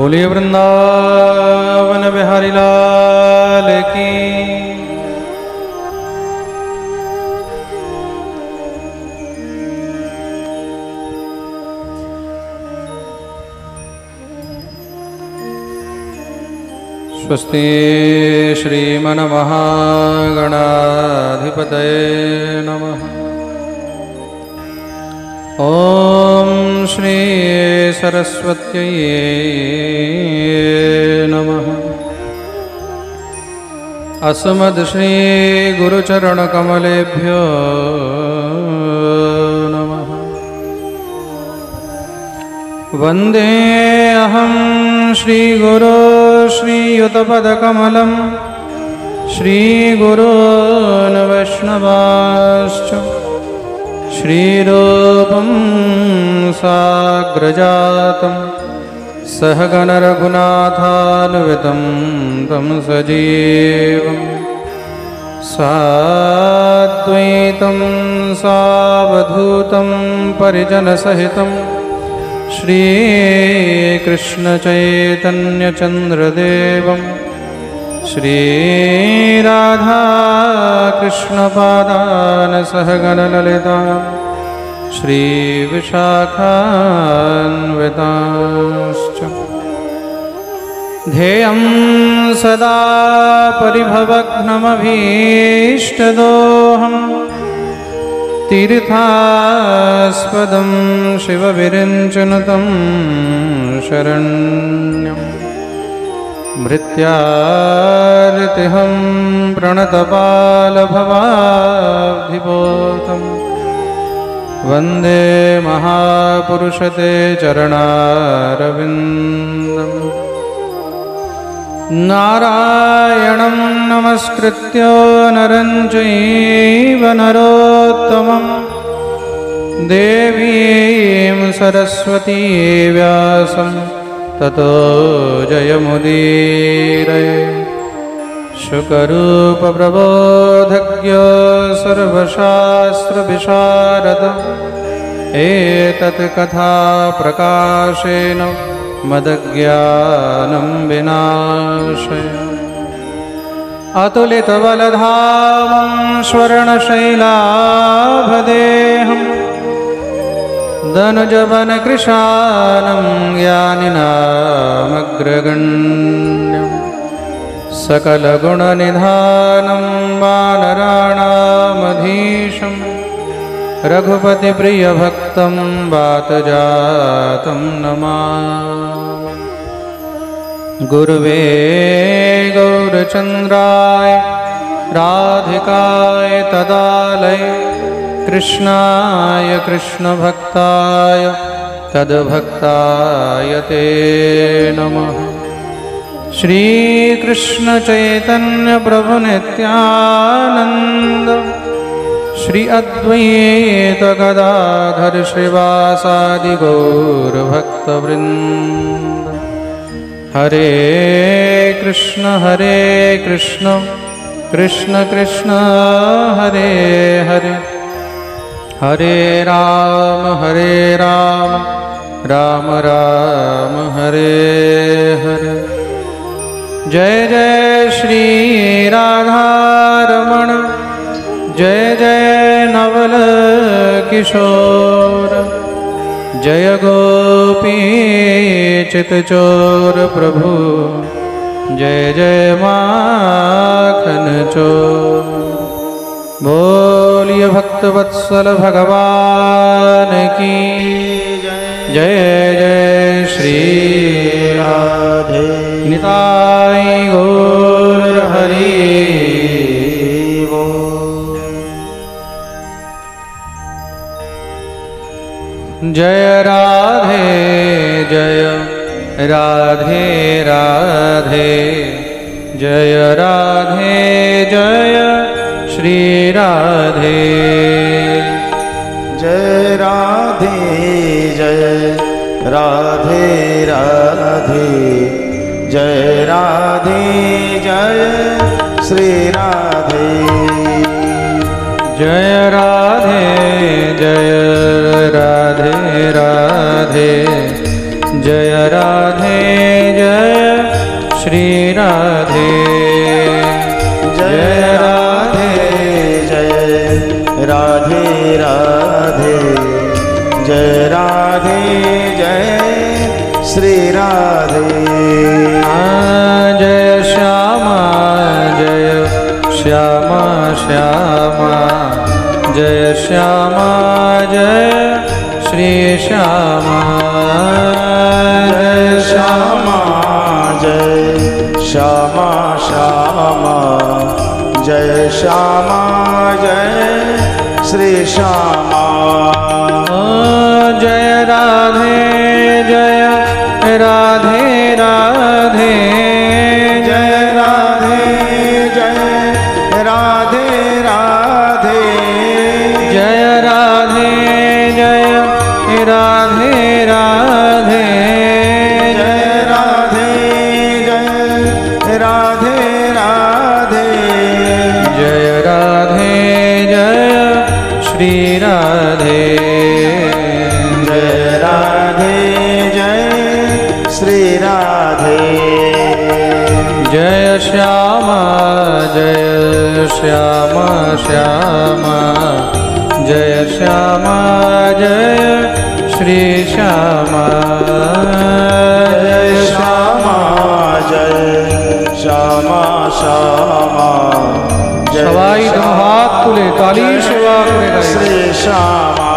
बोलिए वृंदावन बिहारी लाल की। स्वस्ति श्रीमन्महागणाधिपतये नमः। ओम श्री सरस्वत्यै नमः। अस्मद् श्री गुरुचरणकमलेभ्यो नमः। वन्दे अहं श्रीगुरो श्रीयुतपदकमलं श्रीगुरोन् वैष्णवांश्च श्रीरूपं साग्रजातं सहगण रघुनाथान्वितं तं सजीवं साद्वैतं सावधूतं परिजनसहितं श्रीकृष्णचैतन्यचन्द्रदेवं श्रीराधाकृष्णपादान् सहगणललिता श्रीविशाखान्वितांश्च। ध्येयं सदा परिभवग्नमभीष्टदोहं तीर्थास्पदं शिवविरिञ्चनुतं शरण्यम्। मृत्यार्तिहं प्रणतपालभवाब्धिपोतं वन्दे महापुरुषते चरणारविन्दम्। नारायणं नमस्कृत्य नरं चैव नरोत्तमं देवीं सरस्वती व्यासं ततो जयमुदीरये। शुकरूपप्रबोधज्ञ सर्वशास्त्रविशारद एतत् कथा प्रकाशेन मदज्ञानं विनाशय। अतुलितबलधामं स्वर्णशैलाभदेहं दनुजवनकृशानं ज्ञानिनामग्रगण्यं सकलगुणनिधानं वानराणामधीशं रघुपतिप्रियभक्तं वातजातं नमामि। गुरुवे गौरचन्द्राय राधिकाय तदालये कृष्णाय कृष्णभक्ताय तद्भक्ताय ते नमः। श्रीकृष्ण चैतन्य प्रभु नित्यानंद श्री अद्वैत गदाधर श्रीवासादि गौर भक्तवृंद। हरे कृष्ण कृष्ण कृष्ण हरे हरे हरे राम राम राम हरे हरे। जय जय श्री राधारमण जय जय नवल किशोर जय गोपी चितचोर प्रभु जय जय माखन चोर। बोलिए भक्तवत्सल भगवान की जय जय श्री राधे निताई गौर हरि। जय राधे जय राधे राधे जय राधे जय श्री राधे। जय राधे जय राधे राधे जय राधे जय श्री राधे। जय राधे जय राधे राधे जय राधे श्री राधे जय राधे जय राधे राधे जय राधे जय श्री राधे जय श्यामा श्यामा श्यामा जय श्यामा जय श्री श्यामा जय श्यामा जय श्यामा श्यामा जय श्यामा जय श्री श्यामा जय राधे जय राधे राधे जय राधे जय राधे राधे जय राधे जय राधे राधे जय राधे जय राधे राधे जय राधे जय श्री राधे जय राधे जय श्री राधे जय श्यामा श्यामा श्यामा जय श्यामा जय श्री श्यामा जय श्यामा जय श्यामा श्यामा सवाई दोनों हाथ खुले ताली सेवा करेगा श्री श्यामा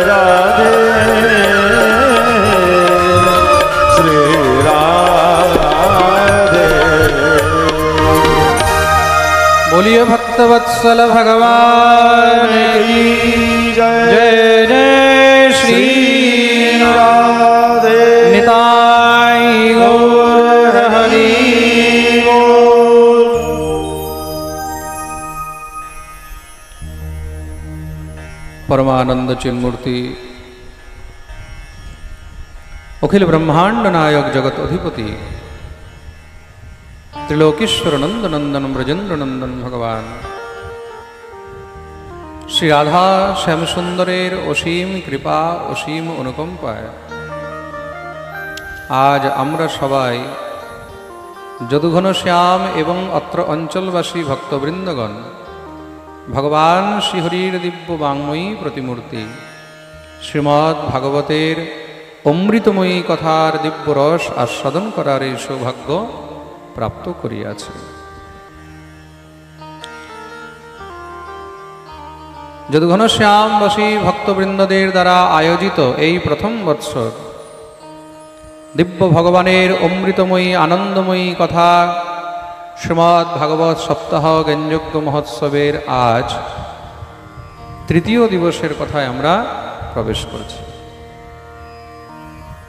राधे बोलिए भक्तवत्सल भगवान की जय जय जय श्री राधे निताई गौर हरि बोल। परमानंद चिन्मूर्ति अखिल ब्रह्मांड नायक जगत अधिपति त्रिलोकेश्वर नंद नंदन ब्रजेंद्र नंदन भगवान श्री राधा श्याम सुंदरेर असीम कृपा असीम अनुकंपाय आज आम्रा सबाई যদুঘন श्याम एवं अत्र अंचलवासी भक्तवृंदगण भगवान श्रीहरिर दिव्य वाङ्मयी प्रतिमूर्ति श्रीमद् भागवतेर अमृतमयी कथार दिव्य रस आस्वादन करार এই सौभाग्य प्राप्त करियाছে। যদুঘন श्यामवासी भक्तवृंददेर द्वारा आयोजित এই प्रथम বৎসর दिव्य भगवानेर अमृतमयी आनंदमयी कथा श्रीमद् भागवत सप्ताह ज्ञानयज्ञ महोत्सवेर आज तृतीय दिवसेर कथाय आमरा प्रवेश करछि।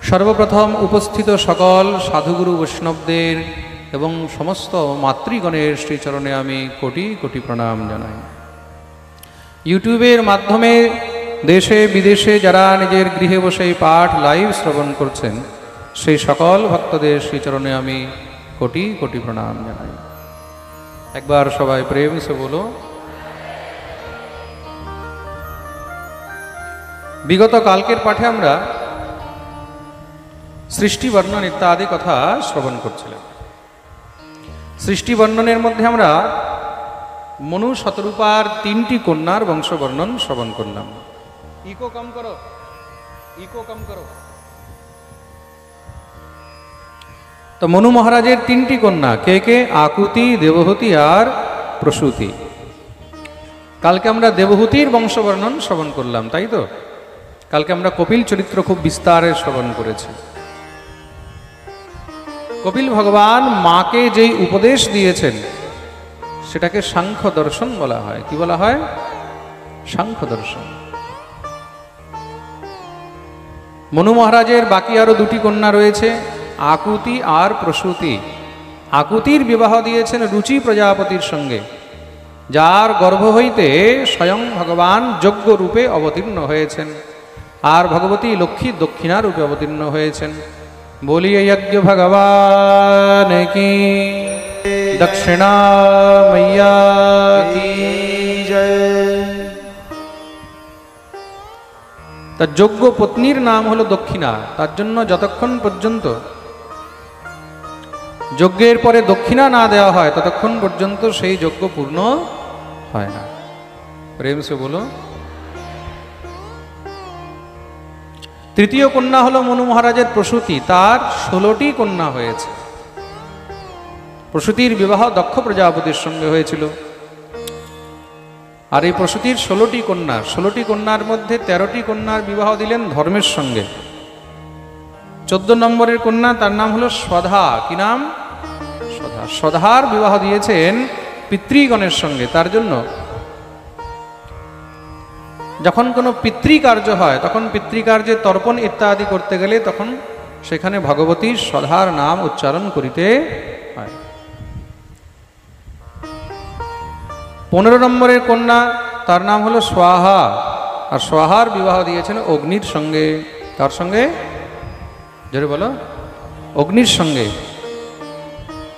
सर्वप्रथम उपस्थित सकल साधुगुरु वैष्णवदेर एवं समस्त मातृगणेर श्रीचरणे आमी कोटि कोटि प्रणाम जानाई। यूट्यूबेर माध्यमे देशे विदेशे जारा निजेर गृहे बसे पाठ लाइव श्रवण करछेन सेई सकल भक्तदेर श्रीचरणे आमी कोटि कोटि प्रणाम जानाई। एक बार सबाई प्रेम से बोलो। विगत कालकेर पाठे आमरा सृष्टि वर्णन इत्यादि कथा श्रवण करछिलाम। सृष्टि वर्णनेर मध्य आमरा मनु शतरूपार तीनटी कन्यार वंश वर्णन श्रवण करलाम। इको कम करो, इको कम करो। तो मनु महाराजेर तीनटी कन्या के के? आकुति, देवहूति और प्रसूति। कालके आमरा देवहूतिर वंश वर्णन श्रवण करलाम, ताई तो? कालके आमरा कपिल चरित्र खूब विस्तारे श्रवण करेছি। कपिल भगवान माके যেই উপদেশ দিয়েছেন সেটাকে সাংখ্য দর্শন বলা হয়। কি বলা হয়? সাংখ্য দর্শন। মনু মহারাজের বাকি আরো দুটি কন্যা রয়েছে, আকুতি আর প্রসূতি। আকুতির বিবাহ দিয়েছেন রুচি প্রজাপতির সঙ্গে, যার গর্ভ হইতে স্বয়ং ভগবান যজ্ঞ রূপে অবতীর্ণ হয়েছেন, আর ভগবতী লক্ষ্মী দক্ষিণা রূপে অবতীর্ণ হয়েছেন। बोलिए यज्ञ भगवान की, दक्षिणा मैया की जय। ता যোগ্য পত্নীর নাম হলো দক্ষিণা। তার জন্য যতক্ষণ পর্যন্ত যজ্ঞের পরে দক্ষিণা না দেওয়া হয় ততক্ষণ পর্যন্ত সেই যজ্ঞ পূর্ণ হয় না। প্রেম সে বলো। তৃতীয় কন্যা হলো মনু মহারাজের প্রসূতি। তার 16টি কন্যা হয়েছে। প্রসূতির বিবাহ দক্ষ প্রজাপতির সঙ্গে হয়েছিল। আর এই প্রসূতির 16টি কন্যা, 16টি কন্যার মধ্যে 13টি কন্যার বিবাহ দিলেন ধর্মের সঙ্গে। 14 নম্বরের কন্যা, তার নাম হলো স্বধা। কি নাম? স্বধা। স্বধার বিবাহ দিয়েছেন পিতৃগণের সঙ্গে। তার জন্য যখন কোনো পিতৃকার্য হয় তখন পিতৃকার্যে তর্পণ ইত্যাদি করতে গেলে তখন সেখানে ভগবতীর স্বধার নাম উচ্চারণ করিতে হয়। 15 নম্বরের কন্যা, তার নাম হলো স্বাহা। আর স্বাহার বিবাহ দিয়েছেন অগ্নির সঙ্গে। তার সঙ্গে জোরে বলো, অগ্নির সঙ্গে।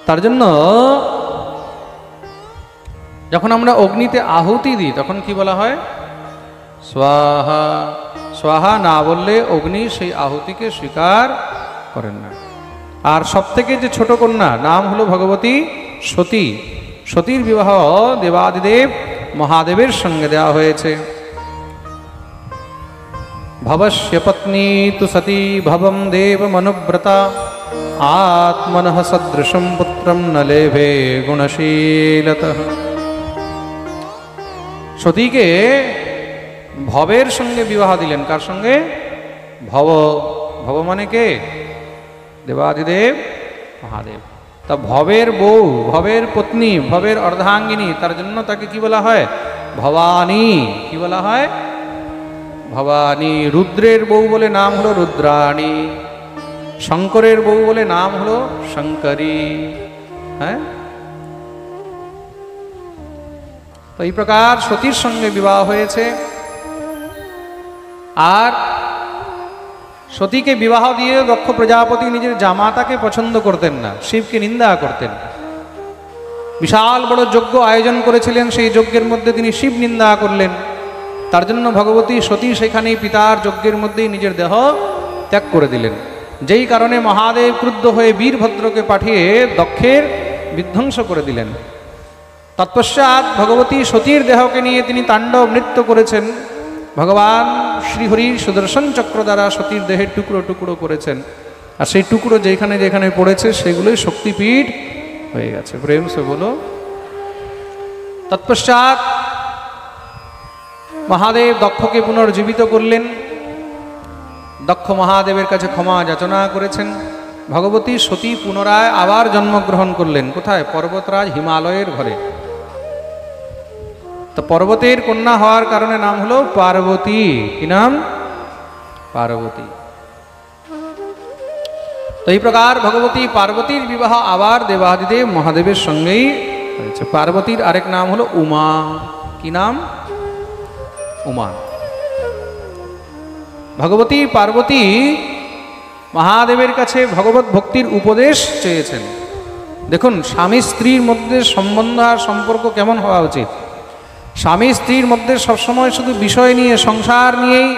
তার জন্য যখন আমরা অগ্নিতে আহুতি দিই তখন কি বলা হয়? स्वाहा। स्वाहा ना बोलले अग्नि সেই আহুতিকে স্বীকার করেন না। আর সবথেকে যে ছোট কন্যা নাম হলো ভগবতী সতী। সতীর বিবাহ দেবাদিদেব মহাদেবের সঙ্গে দেওয়া হয়েছে। ভবস্য পত্নী তু সতী ভবম দেব মনুব্রতা আত্মনঃ সদৃশম পুত্রম ন লেভে গুণশীলতঃ। সতীকে ভবের সঙ্গে বিবাহ দিলেন। কার সঙ্গে? ভব। ভব মানে কে? দেবাদিদেব মহাদেব। তা ভবের বউ, ভবের পত্নী, ভবের অর্ধাঙ্গিনী, তার জন্য তাকে কি বলা হয়? ভবানী। কি বলা হয়? ভবানী। রুদ্রের বউ বলে নাম হলো রুদ্রাণী, শঙ্করের বউ বলে নাম হলো শঙ্করী। হ্যাঁ, তো এই প্রকার সতীর সঙ্গে বিবাহ হয়েছে। আর সতীকে বিবাহ দিয়ে দক্ষ প্রজাপতি নিজের জামাতাকে পছন্দ করতেন না, শিবকে নিন্দা করতেন। বিশাল বড় যজ্ঞ আয়োজন করেছিলেন, সেই যজ্ঞের মধ্যে তিনি শিব নিন্দা করলেন। তার জন্য ভগবতী সতী সেখানেই পিতার যজ্ঞের মধ্যেই নিজের দেহ ত্যাগ করে দিলেন। যেই কারণে মহাদেব ক্রুদ্ধ হয়ে বীরভদ্রকে পাঠিয়ে দক্ষের বিধ্বংস করে দিলেন। তৎপশ্চাৎ ভগবতী সতীর দেহকে নিয়ে তিনি তাণ্ডব নৃত্য করেছেন। ভগবান শ্রীহরির সুদর্শন চক্র দ্বারা সতীর দেহের টুকরো টুকরো করেছেন, আর সেই টুকরো যেখানে যেখানে পড়েছে সেগুলোই শক্তিপীঠ হয়ে গেছে। প্রেম সে বলো। তৎপশ্চাৎ মহাদেব দক্ষকে পুনর্জীবিত করলেন। দক্ষ মহাদেবের কাছে ক্ষমা যাচনা করেছেন। ভগবতী সতী পুনরায় আবার জন্মগ্রহণ করলেন। কোথায়? পর্বতরাজ হিমালয়ের ঘরে। তো পর্বতের কন্যা হওয়ার কারণে নাম হলো পার্বতী। কি নাম? পার্বতী। তো এই প্রকার ভগবতী পার্বতীর বিবাহ আবার দেবাদিদেব মহাদেবের সঙ্গেই হয়েছে। পার্বতীর আরেক নাম হলো উমা। কি নাম? উমা। ভগবতী পার্বতী মহাদেবের কাছে ভগবত ভক্তির উপদেশ চেয়েছেন। দেখুন, স্বামী স্ত্রীর মধ্যে সম্বন্ধ আর সম্পর্ক কেমন হওয়া উচিত। স্বামী স্ত্রীর মধ্যে সবসময় শুধু বিষয় নিয়ে, সংসার নিয়েই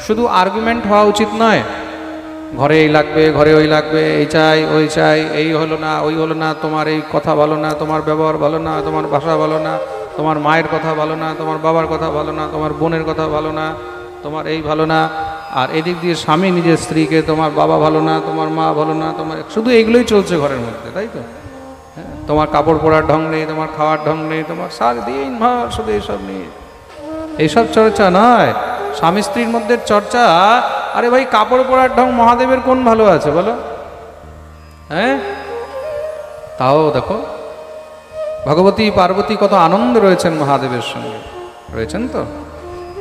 শুধু আর্গুমেন্ট হওয়া উচিত নয়। ঘরে এই লাগবে, ঘরে ওই লাগবে, এই চাই ওই চাই, এই হলো না ওই হলো না, তোমার এই কথা ভালো না, তোমার ব্যবহার ভালো না, তোমার ভাষা ভালো না, তোমার মায়ের কথা ভালো না, তোমার বাবার কথা ভালো না, তোমার বোনের কথা ভালো না, তোমার এই ভালো না। আর এদিক দিয়ে স্বামী নিজের স্ত্রীকে, তোমার বাবা ভালো না, তোমার মা ভালো না, তোমার শুধু এইগুলোই চলছে ঘরের মধ্যে, তাই তো? হ্যাঁ, তোমার কাপড় পরার ঢং নেই, তোমার খাওয়ার ঢং নেই, তোমার সারাদিন ভর শুধু এইসব নিয়ে। এইসব চর্চা নয় স্বামী স্ত্রীর মধ্যে চর্চা। আরে ভাই, কাপড় পরার ঢং মহাদেবের কোন ভালো আছে বলো? হ্যাঁ, তাও দেখো ভগবতী পার্বতী কত আনন্দ রয়েছেন মহাদেবের সঙ্গে, রয়েছেন তো।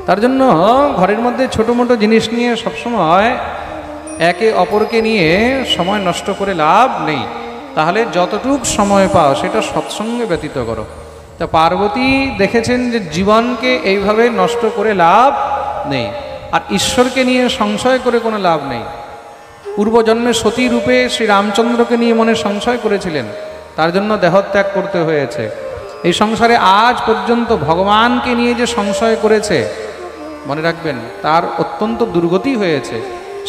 তার জন্য ঘরের মধ্যে ছোটো মোটো জিনিস নিয়ে সবসময় একে অপরকে নিয়ে সময় নষ্ট করে লাভ নেই। তাহলে যতটুক সময় পাও সেটা সৎসঙ্গে ব্যতীত করো। তা পার্বতী দেখেছেন যে জীবনকে এইভাবে নষ্ট করে লাভ নেই, আর ঈশ্বরকে নিয়ে সংশয় করে কোনো লাভ নেই। পূর্বজন্মে সতী রূপে শ্রী রামচন্দ্রকে নিয়ে মনে সংশয় করেছিলেন, তার জন্য দেহত্যাগ করতে হয়েছে। এই সংসারে আজ পর্যন্ত ভগবানকে নিয়ে যে সংশয় করেছে, মনে রাখবেন তার অত্যন্ত দুর্গতি হয়েছে।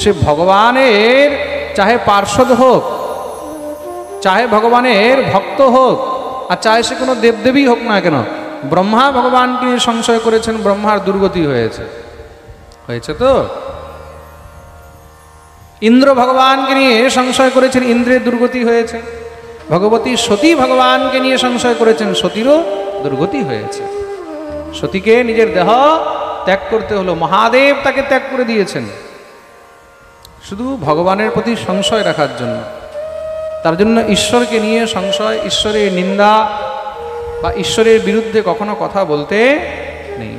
সে ভগবানের চাহে পার্ষদ হোক, চাহে ভগবানের ভক্ত হোক, আর চাহে সে কোনো দেবদেবী হোক না কেন, ব্রহ্মা ভগবানকে নিয়ে সংশয় করেছেন, ব্রহ্মার দুর্গতি হয়েছে। হয়েছে তো। ইন্দ্র ভগবানকে নিয়ে সংশয় করেছেন, ইন্দ্রের দুর্গতি হয়েছে। ভগবতী সতী ভগবানকে নিয়ে সংশয় করেছেন, সতীরও দুর্গতি হয়েছে। সতীকে নিজের দেহ ত্যাগ করতে হলো, মহাদেব তাকে ত্যাগ করে দিয়েছেন শুধু ভগবানের প্রতি সংশয় রাখার জন্য। তার জন্য ঈশ্বরকে নিয়ে সংশয়, ঈশ্বরের নিন্দা বা ঈশ্বরের বিরুদ্ধে কখনো কথা বলতে নেই।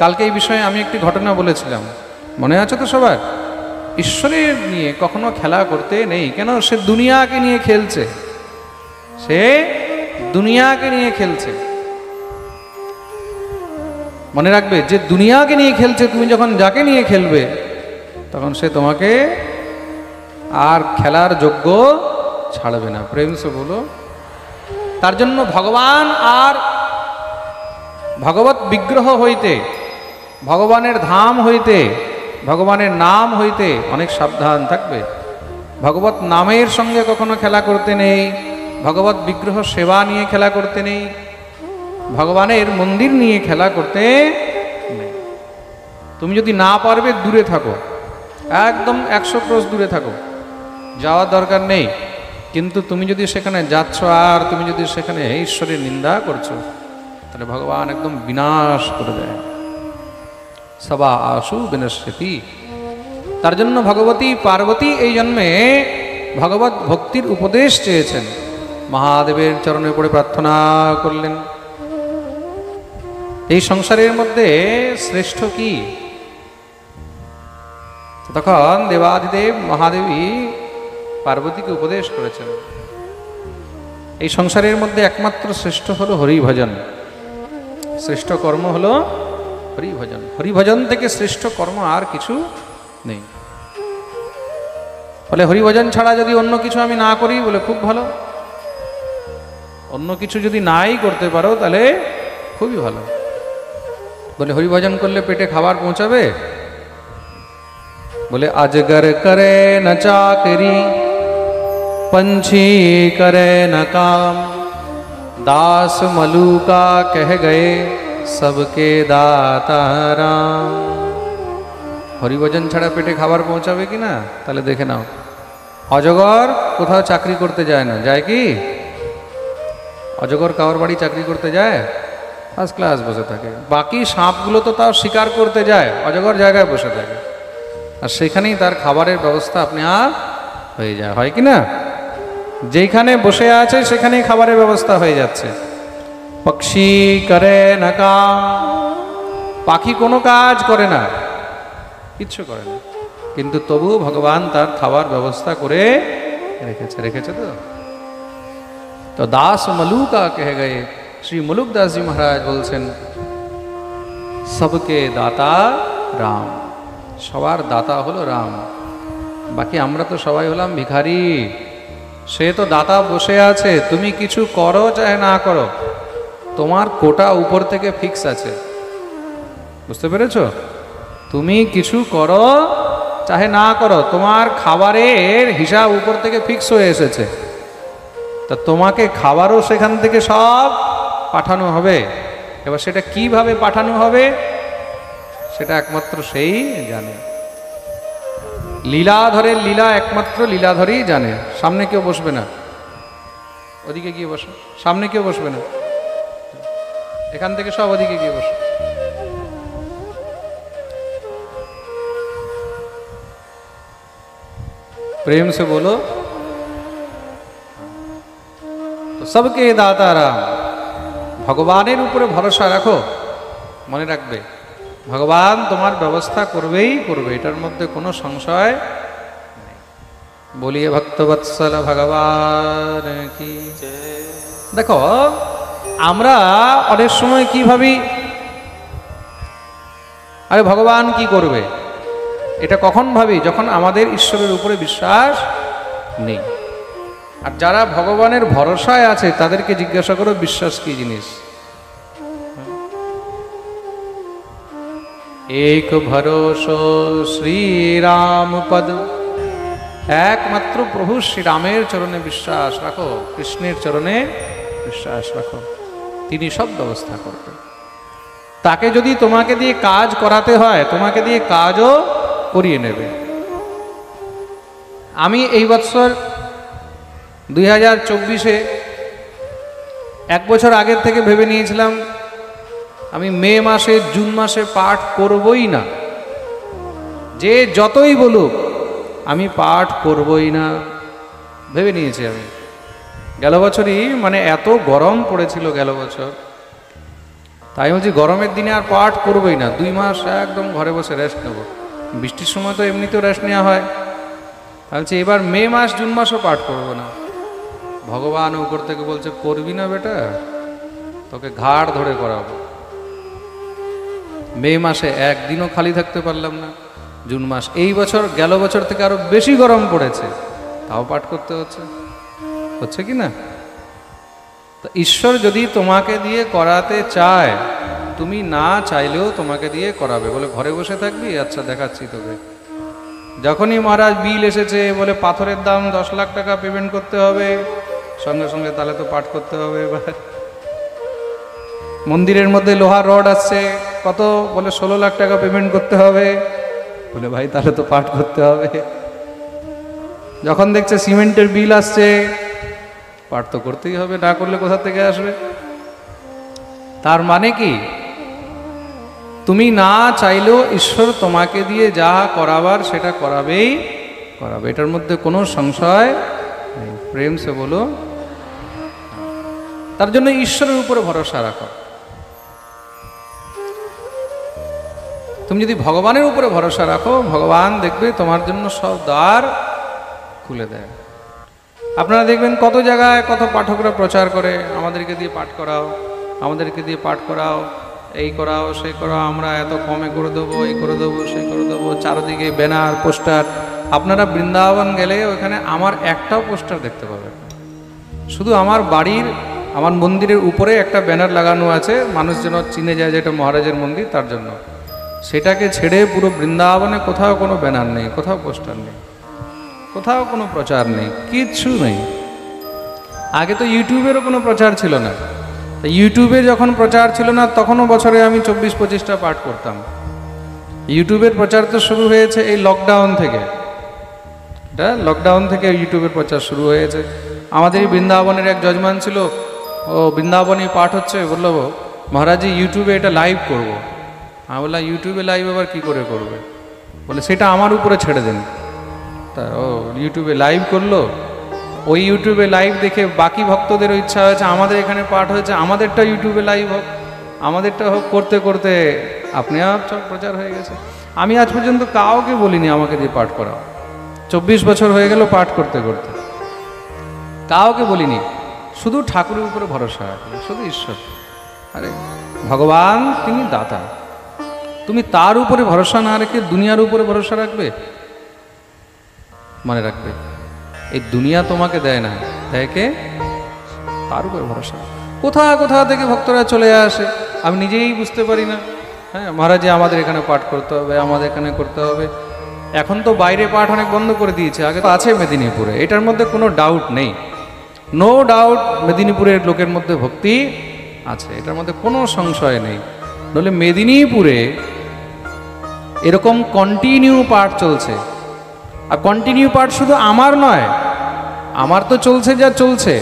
কালকে এই বিষয়ে আমি একটি ঘটনা বলেছিলাম, মনে আছে তো সবার? ঈশ্বরের নিয়ে কখনো খেলা করতে নেই। কেন? সে দুনিয়াকে নিয়ে খেলছে, সে দুনিয়াকে নিয়ে খেলছে। মনে রাখবে, যে দুনিয়াকে নিয়ে খেলছে, তুমি যখন যাকে নিয়ে খেলবে তখন সে তোমাকে আর খেলার যোগ্য ছাড়বে না। প্রেম সে বলো। তার জন্য ভগবান আর ভগবত বিগ্রহ হইতে, ভগবানের ধাম হইতে, ভগবানের নাম হইতে অনেক সাবধান থাকবে। ভগবত নামের সঙ্গে কখনো খেলা করতে নেই, ভগবত বিগ্রহ সেবা নিয়ে খেলা করতে নেই, ভগবানের মন্দির নিয়ে খেলা করতে নেই। তুমি যদি না পারবে দূরে থাকো, একদম 100 ক্রোশ দূরে থাকো, যাওয়ার দরকার নেই। কিন্তু তুমি যদি সেখানে যাচ্ছ আর তুমি যদি সেখানে ঈশ্বরের নিন্দা করছো, তাহলে ভগবান একদম বিনাশ করে দেয়। সবা আশু বিনশ্যতি। তার জন্য ভগবতী পার্বতী এই জন্মে ভগবত ভক্তির উপদেশ চেয়েছেন। মহাদেবের চরণে পড়ে প্রার্থনা করলেন, এই সংসারের মধ্যে শ্রেষ্ঠ কি? তখন দেবাদিদেব মহাদেবী পার্বতীকে উপদেশ করেছেন, এই সংসারের মধ্যে একমাত্র শ্রেষ্ঠ হলো হরিভজন। শ্রেষ্ঠ কর্ম হলো হরিভজন। হরিভজন থেকে শ্রেষ্ঠ কর্ম আর কিছু নেই। বলে হরিভজন ছাড়া যদি অন্য কিছু আমি না করি, বলে খুব ভালো। অন্য কিছু যদি নাই করতে পারো তাহলে খুবই ভালো। বলে হরিভজন করলে পেটে খাবার পৌঁছাবে? बोले अजगर करे न चाकरी, पंछी करे न काम, दास मलूका कह गए सबके दाता राम। হরিভজন ছাড়া পেটে খাবার পৌঁছাবে কি না? তাহলে দেখে নাও, অজগর কোথাও চাকরি করতে যায় না, যায় কি? অজগর কারোর বাড়ি চাকরি করতে যায়? ফার্স্ট ক্লাস বসে থাকে। বাকি সাপগুলো তো তাও শিকার করতে যায়, অজগর জায়গায় বসে থাকে, আর সেখানেই তার খাবারের ব্যবস্থা আপনি আর হয়ে যায়, হয় কি না? যেখানে বসে আছে সেখানেই খাবারের ব্যবস্থা হয়ে যাচ্ছে। পক্ষী করে না কাম, পাখি কোনো কাজ করে না, কিচ্ছু করে না, কিন্তু তবু ভগবান তার খাবার ব্যবস্থা করে রেখেছে। তো দাস মলুকা কহে গয়ে, শ্রী মুলুক দাসজি মহারাজ বলছেন, সবকে দাতা রাম, সবার দাতা হলো রাম। বাকি আমরা তো সবাই হলাম ভিখারি। সে তো দাতা বসে আছে, তুমি কিছু করো চাহে না করো, তোমার কোটা উপর থেকে ফিক্স আছে। বুঝতে পেরেছো? তুমি কিছু করো চাহে না করো, তোমার খাবারের হিসাব উপর থেকে ফিক্স হয়ে এসেছে। তা তোমাকে খাবারও সেখান থেকে সব পাঠানো হবে। এবার সেটা কিভাবে পাঠানো হবে সেটা একমাত্র সেই জানে। লীলাধরের লীলা একমাত্র লীলাধরই জানে। সামনে কেউ বসবে না, ওদিকে গিয়ে বসো। সামনে কেউ বসবে না, এখান থেকে সব ওদিকে গিয়ে বসো। प्रेम से बोलो तो सबके दाता राम। ভগবানের উপরে ভরসা রাখো, মনে রাখবে ভগবান তোমার ব্যবস্থা করবেই করবে, এটার মধ্যে কোনো সংশয় নেই। বলিয়ে ভক্তবৎসল ভগবান কি। দেখো আমরা অনেক সময় কি ভাবি, আরে ভগবান কি করবে, এটা কখন ভাবি? যখন আমাদের ঈশ্বরের উপরে বিশ্বাস নেই। আর যারা ভগবানের ভরসায় আছে তাদেরকে জিজ্ঞাসা করো বিশ্বাস কি জিনিস। এক ভরসা শ্রীরাম পদ, একমাত্র প্রভু শ্রীরামের চরণে বিশ্বাস রাখো, কৃষ্ণের চরণে বিশ্বাস রাখো, তিনি সব ব্যবস্থা করবেন। তাকে যদি তোমাকে দিয়ে কাজ করাতে হয়, তোমাকে দিয়ে কাজও করিয়ে নেবে। আমি এই বছর 2024-এ এক বছর আগের থেকে ভেবে নিয়েছিলাম আমি মে মাসে জুন মাসে পাঠ করবই না, যে যতই বলুক আমি পাঠ করবই না, ভেবে নিয়েছি আমি। গেল বছরই মানে এত গরম পড়েছিল গেল বছর, তাই বলছি গরমের দিনে আর পাঠ করবই না, 2 মাস একদম ঘরে বসে রেস্ট নেব। বৃষ্টির সময় তো এমনিতেও রেস্ট নেওয়া হয়, বলছি এবার মে মাস জুন মাসও পাঠ করবো না। ভগবান উপর থেকে বলছে করবি না বেটা, তোকে ঘাড় ধরে করাবো। মে মাসে একদিনও খালি থাকতে পারলাম না। জুন মাস, এই বছর গেল বছর থেকে আরো বেশি গরম পড়েছে, তাও পাঠ করতে হচ্ছে কি না? তো ঈশ্বর যদি তোমাকে দিয়ে করাতে চায়, তুমি না চাইলেও তোমাকে দিয়ে করাবে। বলে ঘরে বসে থাকবি, আচ্ছা দেখাচ্ছি তোকে। যখনই মহারাজ বিল এসেছে, বলে পাথরের দাম 10 লাখ টাকা পেমেন্ট করতে হবে, সঙ্গে সঙ্গে তাহলে তো পাঠ করতে হবে। এবার মন্দিরের মধ্যে লোহার রড আসছে কত, বলে 16 লাখ টাকা পেমেন্ট করতে হবে, বলে ভাই তাহলে তো পাঠ করতে হবে। যখন দেখছে সিমেন্টের বিল আসছে, পাঠ তো করতেই হবে, না করলে কোথা থেকে আসবে? তার মানে কি, তুমি না চাইলেও ঈশ্বর তোমাকে দিয়ে যা করাবার সেটা করাবে। এটার মধ্যে কোনো সংশয় নেই। প্রেম সে বলো তার জন্য ঈশ্বরের উপরে ভরসা রাখো। তুমি যদি ভগবানের উপরে ভরসা রাখো, ভগবান দেখবে তোমার জন্য সব দ্বার খুলে দেয়। আপনারা দেখবেন কত জায়গায় কত পাঠকরা প্রচার করে, আমাদেরকে দিয়ে পাঠ করাও, আমাদেরকে দিয়ে পাঠ করাও, এই করাও সেই করাও, আমরা এত কমে করে দেবো, এই করে দেবো সেই করে দেবো, চারদিকে ব্যানার পোস্টার। আপনারা বৃন্দাবন গেলে ওখানে আমার একটাও পোস্টার দেখতে পাবেন। শুধু আমার বাড়ির, আমার মন্দিরের উপরে একটা ব্যানার লাগানো আছে, মানুষ যেন চিনে যায় যে এটা মহারাজের মন্দির, তার জন্য। সেটাকে ছেড়ে পুরো বৃন্দাবনে কোথাও কোনো ব্যানার নেই, কোথাও পোস্টার নেই, কোথাও কোনো প্রচার নেই, কিচ্ছু নেই। আগে তো ইউটিউবেরও কোনো প্রচার ছিল না। ইউটিউবে যখন প্রচার ছিল না, তখনও বছরে আমি 24-25টা পাঠ করতাম। ইউটিউবের প্রচার তো শুরু হয়েছে এই লকডাউন থেকে। এটা লকডাউন থেকে ইউটিউবের প্রচার শুরু হয়েছে। আমাদের এই বৃন্দাবনের এক যজমান ছিল, ও বৃন্দাবনে পাঠ হচ্ছে, বললো মহারাজি ইউটিউবে এটা লাইভ করব। আমি বললাম ইউটিউবে লাইভ আবার কী করে করবে? বলে সেটা আমার উপরে ছেড়ে দেন। তা ও ইউটিউবে লাইভ করলো। ওই ইউটিউবে লাইভ দেখে বাকি ভক্তদেরও ইচ্ছা হয়েছে আমাদের এখানে পাঠ হয়েছে, আমাদেরটা ইউটিউবে লাইভ হোক, আমাদেরটা হোক। করতে করতে আপনি সব প্রচার হয়ে গেছে। আমি আজ পর্যন্ত কাউকে বলিনি আমাকে দিয়ে পাঠ করাও। 24 বছর হয়ে গেল পাঠ করতে করতে, কাউকে বলিনি। শুধু ঠাকুরের উপরে ভরসা রাখবে, শুধু ঈশ্বর। আরে ভগবান তিনি দাতা, তুমি তার উপরে ভরসা না রেখে দুনিয়ার উপরে ভরসা রাখবে? মনে রাখবে, এই দুনিয়া তোমাকে দেয় না, দেয় কে? তার উপরে ভরসা। কোথা কোথা থেকে ভক্তরা চলে আসে, আমি নিজেই বুঝতে পারি না। হ্যাঁ, মহারাজে আমাদের এখানে পাঠ করতে হবে, আমাদের এখানে করতে হবে। এখন তো বাইরে পাঠ অনেক বন্ধ করে দিয়েছে, আগে তো আছে মেদিনীপুরে, এটার মধ্যে কোনো ডাউট নেই। নো ডাউট মেদিনীপুরের লোকের মধ্যে ভক্তি আছে, এটার মধ্যে কোনো সংশয় নেই। নইলে মেদিনীপুরে এরকম কন্টিনিউ পাঠ চলছে। আর কন্টিনিউ পাঠ শুধু আমার নয়, আমার তো চলছে যা চলছে,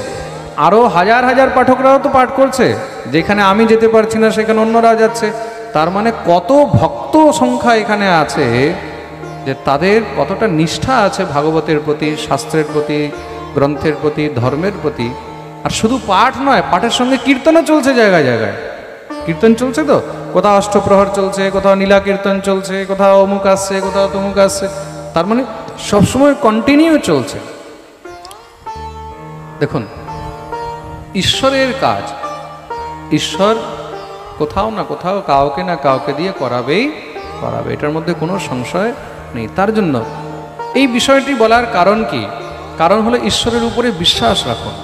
আরও হাজার হাজার পাঠকরাও তো পাঠ করছে। যেখানে আমি যেতে পারছি না সেখানে অন্যরা যাচ্ছে। তার মানে কত ভক্ত সংখ্যা এখানে আছে, যে তাদের কতটা নিষ্ঠা আছে ভাগবতের প্রতি, শাস্ত্রের প্রতি, গ্রন্থের প্রতি, ধর্মের প্রতি। আর শুধু পাঠ নয়, পাঠের সঙ্গে কীর্তনও চলছে জায়গায় জায়গায়। কীর্তন চলছে তো, কোথাও অষ্টপ্রহর চলছে, কোথাও নীলা কীর্তন চলছে, কোথাও অমুক আসছে, কোথাও তমুক আসছে। তার মানে সবসময় কন্টিনিউ চলছে। দেখুন, ঈশ্বরের কাজ, ঈশ্বর কোথাও না কোথাও কাউকে না কাউকে দিয়ে করাবেই করাবে, এটার মধ্যে কোনো সংশয় নেই। তার জন্য এই বিষয়টি বলার কারণ কি? কারণ হলো ঈশ্বরের উপরে বিশ্বাস রাখুন,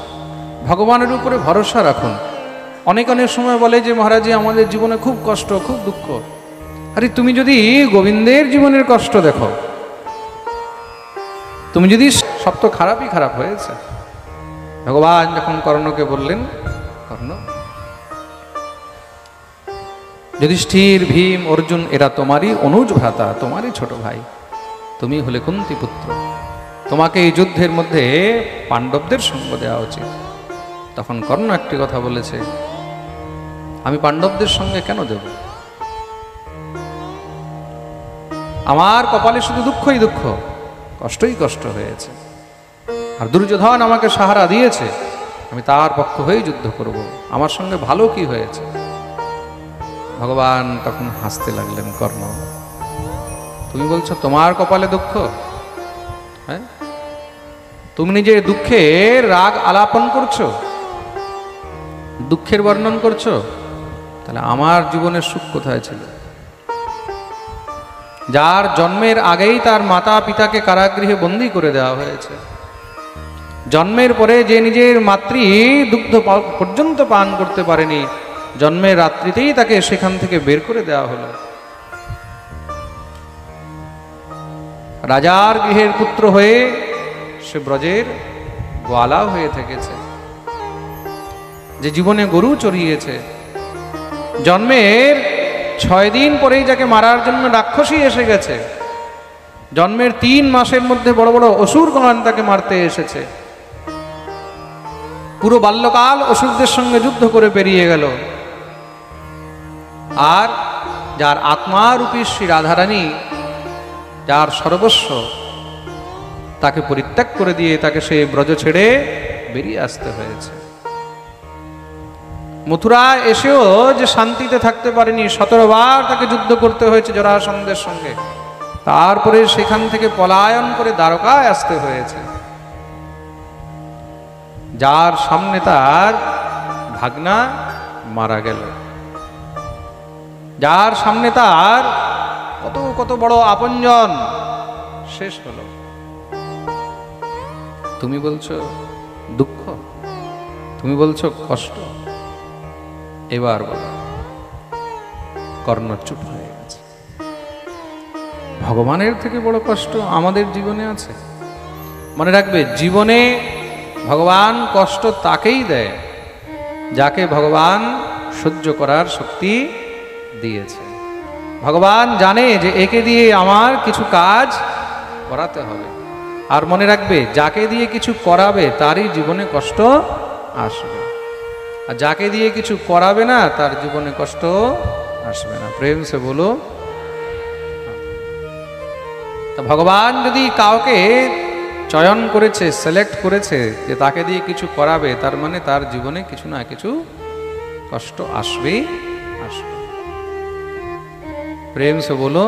ভগবানের উপরে ভরসা রাখুন। অনেক সময় বলে যে মহারাজি আমাদের জীবনে খুব কষ্ট, খুব দুঃখ। আরে তুমি যদি গোবিন্দের জীবনের কষ্ট দেখো, তুমি যদি সব তো খারাপই খারাপ হয়েছে। ভগবান যখন কর্ণকে বললেন, কর্ণ, যুধিষ্ঠির, ভীম, অর্জুন এরা তোমারই অনুজ ভ্রাতা, তোমারই ছোট ভাই, তুমি হলে কুন্তি পুত্র, তোমাকে এই যুদ্ধের মধ্যে পাণ্ডবদের সঙ্গ দেওয়া উচিত। তখন কর্ণ একটি কথা বলেছে, আমি পাণ্ডবদের সঙ্গে কেন দেব? আমার কপালে শুধু দুঃখই দুঃখ, কষ্টই কষ্ট হয়েছে। আর দুর্যোধন আমাকে সাহারা দিয়েছে, আমি তার পক্ষ হয়ে যুদ্ধ করব, আমার সঙ্গে ভালো কি হয়েছে? ভগবান তখন হাসতে লাগলেন, কর্ণ তুমি বলছো তোমার কপালে দুঃখ? হ্যাঁ, তুমি নিজের দুঃখের রাগ আলাপন করছো, দুঃখের বর্ণন করছো। তাহলে আমার জীবনের সুখ কোথায় ছিল? যার জন্মের আগেই তার মাতা পিতাকে কারাগৃহে বন্দী করে দেওয়া হয়েছে, জন্মের পরে যে নিজের মাতৃ দুগ্ধ পর্যন্ত পান করতে পারেনি, জন্মের রাত্রিতেই তাকে সেখান থেকে বের করে দেওয়া হলো। রাজার গৃহের পুত্র হয়ে সে ব্রজের গোয়ালা হয়ে থেকেছে, যে জীবনে গরু চড়িয়েছে। জন্মের 6 দিন পরেই যাকে মারার জন্য রাক্ষসী এসে গেছে, জন্মের 3 মাসের মধ্যে বড় বড় অসুরগণ তাকে মারতে এসেছে। পুরো বাল্যকাল অসুরদের সঙ্গে যুদ্ধ করে পেরিয়ে গেল। আর যার আত্মারূপী শ্রী রাধারানী, যার সর্বস্ব, তাকে পরিত্যাগ করে দিয়ে তাকে সে ব্রজ ছেড়ে বেরিয়ে আসতে হয়েছে। মথুরা এসেও যে শান্তিতে থাকতে পারেনি, 17 বার তাকে যুদ্ধ করতে হয়েছে জরাসন্ধের সঙ্গে। তারপরে সেখান থেকে পলায়ন করে দ্বারকায় আসতে হয়েছে। যার সামনে তার ভাগনা মারা গেল, যার সামনে তার কত কত বড় আপনজন শেষ হলো। তুমি বলছো দুঃখ, তুমি বলছো কষ্ট। এবার বলো, কর্ণ চুপ হয়ে গেছে। ভগবানের থেকে বড় কষ্ট আমাদের জীবনে আছে? মনে রাখবে, জীবনে ভগবান কষ্ট তাকেই দেয় যাকে ভগবান সহ্য করার শক্তি দিয়েছে। ভগবান জানে যে একে দিয়ে আমার কিছু কাজ করাতে হবে। আর মনে রাখবে, যাকে দিয়ে কিছু করাবে তারই জীবনে কষ্ট আসবে, আর যাকে দিয়ে কিছু করাবে না তার জীবনে কষ্ট আসবে না। প্রেম সে বলো। তা ভগবান যদি কাউকে চয়ন করেছে, সিলেক্ট করেছে যে তাকে দিয়ে কিছু করাবে, তার মানে তার জীবনে কিছু না কিছু কষ্ট আসবেই আসবে। প্রেম সে বলো।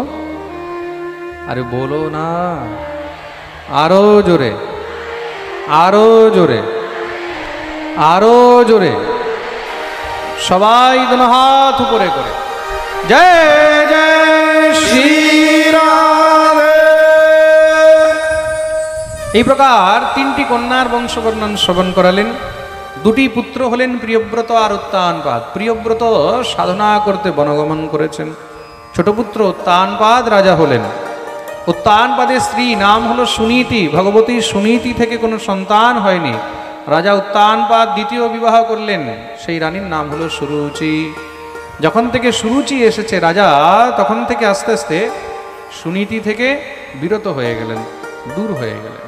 আরে বলো না, আরো জোরে, আরো জোরে, আরো জোরে, সবাই দোনো হাত উপরে করে জয় জয় শ্রী রাধে। এই প্রকার 3টি কন্যার বংশবর্ণন শ্রবণ করালেন। 2টি পুত্র হলেন প্রিয়ব্রত আর উত্তানপাদ। প্রিয়ব্রত সাধনা করতে বনগমন করেছেন। ছোট পুত্র উত্তানপাদ রাজা হলেন। উত্তানপাদের স্ত্রী নাম হলো সুনীতি। ভগবতী সুনীতি থেকে কোনো সন্তান হয়নি। রাজা উত্তানপাদ দ্বিতীয় বিবাহ করলেন, সেই রানীর নাম হলো সুরুচি। যখন থেকে সুরুচি এসেছে রাজা, তখন থেকে আস্তে আস্তে সুনীতি থেকে বিরত হয়ে গেলেন, দূর হয়ে গেলেন।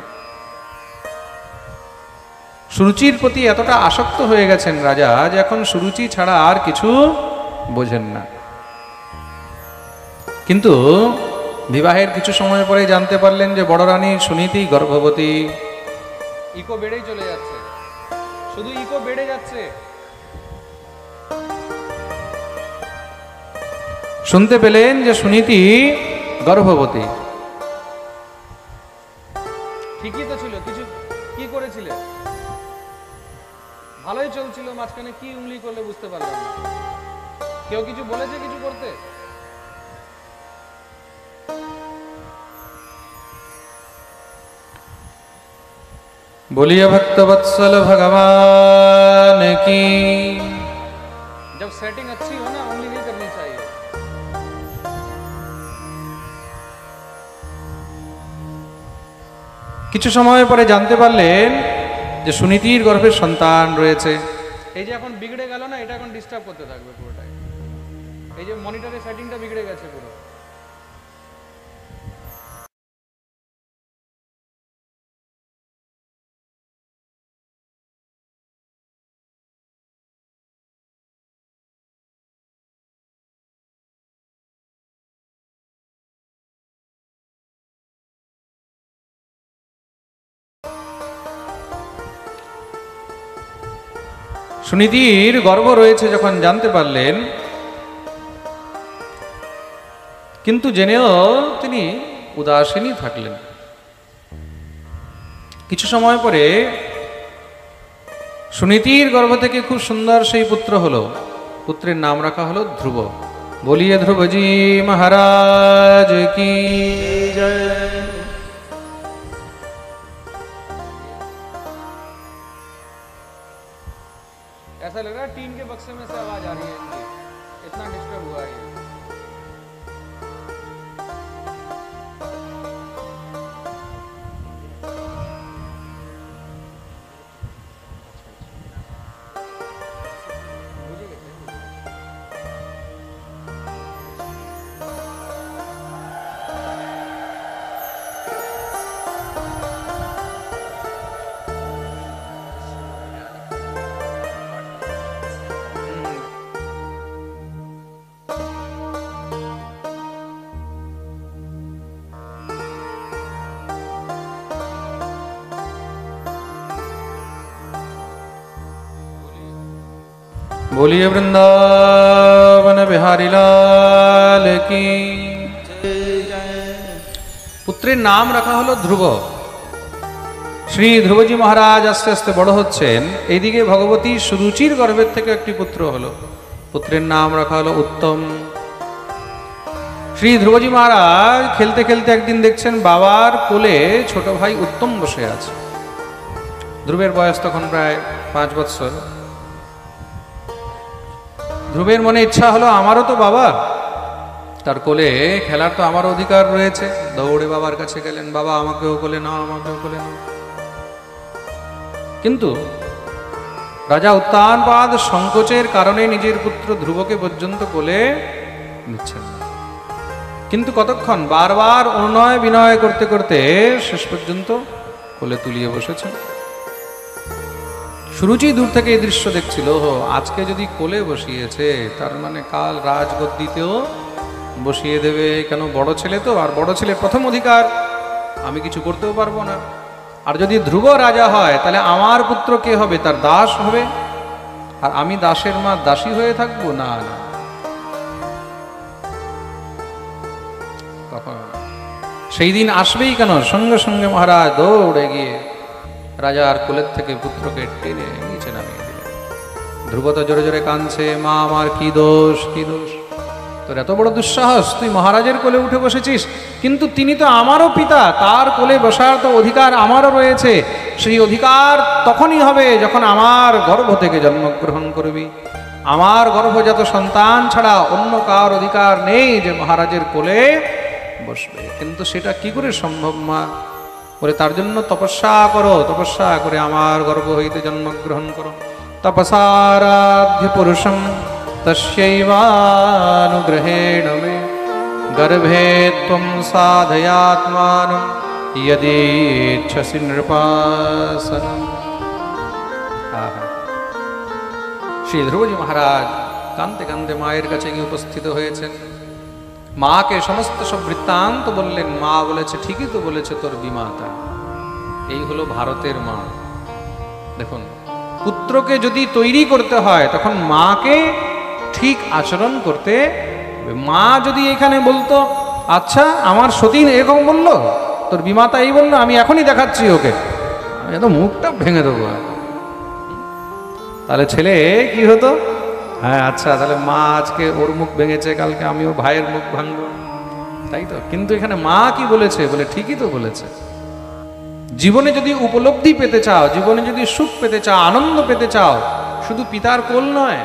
সুরুচির প্রতি এতটা আসক্ত হয়ে গেছেন রাজা যে এখন সুরুচি ছাড়া আর কিছু বোঝেন না। কিন্তু বিবাহের কিছু সময় পরে জানতে পারলেন যে বড় রানী সুনীতি গর্ভবতী। ইকো বেড়েই চলে যাচ্ছে, শুধু ইকো বেড়ে যাচ্ছে। শুনতে পেলেন যে সুনীতি গর্ভবতী। ঠিকই তো ছিল, কিছু কি করেছিলে? ভালোই চলছিল, মাঝখানে কি উংলি করলে বুঝতে পারলাম না। কেউ কিছু বলেছে কিছু করতে? बोलिए भक्त वत्सल भगवान की। जब सेटिंग अच्छी हो ना, उंगली नहीं करनी चाहिए। কিছু সময় পরে জানতে পারলেন যে সুনীতির গর্ভে সন্তান রয়েছে। এই যে এখন বিগড়ে গেল না, এটা এখন ডিস্টার্ব করতে থাকবে পুরোটাই। এই যে মনিটরের সেটিংটা বিগড়ে গেছে পুরো। সুনীতির গর্ভ রয়েছে যখন জানতে পারলেন, কিন্তু জেনেও তিনি উদাসীনই থাকলেন। কিছু সময় পরে সুনীতির গর্ভ থেকে খুব সুন্দর সেই পুত্র হলো। পুত্রের নাম রাখা হলো ধ্রুব। বলিয়ে ধ্রুবজি মহারাজ কি জয়। ऐसा लग रहा है टीन के बक्से में से आवाज आ रही है इनकी, इतना डिस्टर्ब हुआ है। बोलिए वृंदावन बिहारी लाल की। পুত্রের নাম রাখা হলো ধ্রুব। শ্রী ধ্রুবজি মহারাজ আস্তে আস্তে বড় হচ্ছেন, এইদিকে ভগবতী সুরুচির গর্ভের থেকে একটি পুত্র হলো। পুত্রের নাম রাখা হলো উত্তম। শ্রী ধ্রুবজি মহারাজ খেলতে খেলতে একদিন দেখছেন বাবার কোলে ছোট ভাই উত্তম বসে আছে। ধ্রুবের বয়স তখন প্রায় 5 বৎসর। ধ্রুবের মনে ইচ্ছা হলো আমারও তো বাবা, তার কোলে খেলার তো আমার অধিকার রয়েছে। দৌড়ে বাবার কাছে গেলেন, বাবা আমাকেও কোলে নাও, আমাকেও কোলে নাও। কিন্তু রাজা উত্তানপাদ সংকোচের কারণে নিজের পুত্র ধ্রুবকে পর্যন্ত কোলে নিচ্ছেন। কিন্তু কতক্ষণ বারবার অনুনয় বিনয় করতে করতে শেষ পর্যন্ত কোলে তুলিয়ে বসেছেন। সুরুচি দূর থেকে এই দৃশ্য দেখছিল, আজকে যদি কোলে বসিয়েছে তার মানে কাল রাজগদ্দিতেও বসিয়ে দেবে। কেন, বড় ছেলে তো, আর বড় ছেলের প্রথম অধিকার, আমি কিছু করতেও পারবো না। আর যদি ধ্রুব রাজা হয় তাহলে আমার পুত্র কে হবে, তার দাস হবে, আর আমি দাসের মা দাসী হয়ে থাকবো? না না, সেই দিন আসবেই কেন। সঙ্গে সঙ্গে মহারাজ দৌড়ে গিয়ে রাজার কোলের থেকে পুত্রকে টেনে নিচে নামিয়ে দিলেন। ধ্রুব তো জোরে জোরে কাঁদছে, মা আমার কি দোষ, কি দোষ, তোর এত বড় দুঃসাহস, তুই মহারাজের কোলে উঠে বসেছিস, কিন্তু তিনি তো আমারও পিতা, তার কোলে বসার তো অধিকার আমারও রয়েছে। সেই অধিকার তখনই হবে যখন আমার গর্ভ থেকে জন্মগ্রহণ করবি। আমার গর্ভজাত সন্তান ছাড়া অন্য কার অধিকার নেই যে মহারাজের কোলে বসবে। কিন্তু সেটা কি করে সম্ভব মা? বলে তার জন্য তপস্যা করো, তপস্যা করে আমার গর্ভ হইতে জন্মগ্রহণ করো। তপসারাধ্য পুরুষম তস্যৈবানুগ্রহেণ মে গর্ভে ত্বং সাধয়াত্মানম यदीच्छसि नृपासनम। শ্রী ধ্রুবজি মহারাজ কাঁদতে কাঁদতে মায়ের কাছে গিয়ে উপস্থিত হয়েছেন। মাকে সমস্ত সব বৃত্তান্ত বললেন। মা বলেছে, ঠিকই তো বলেছে তোর বিমাতা, এই হলো ভারতের মা। দেখুন, পুত্রকে যদি তৈরি করতে হয় তখন মাকে ঠিক আচরণ করতে হবে। মা যদি এখানে বলতো, আচ্ছা আমার সতীন এরকম বললো, তোর বিমাতা এই বললো, আমি এখনই দেখাচ্ছি ওকে, আমি তো মুখটা ভেঙে দেবো, তাহলে ছেলে কি হতো? হ্যাঁ আচ্ছা, তাহলে মা আজকে ওর মুখ ভেঙেছে, কালকে আমিও ভাইয়ের মুখ ভাঙবো, তাই তো। কিন্তু এখানে মা কি বলেছে? বলে ঠিকই তো বলেছে। জীবনে যদি উপলব্ধি পেতে চাও, জীবনে যদি সুখ পেতে চাও, আনন্দ পেতে চাও, শুধু পিতার কোল নয়,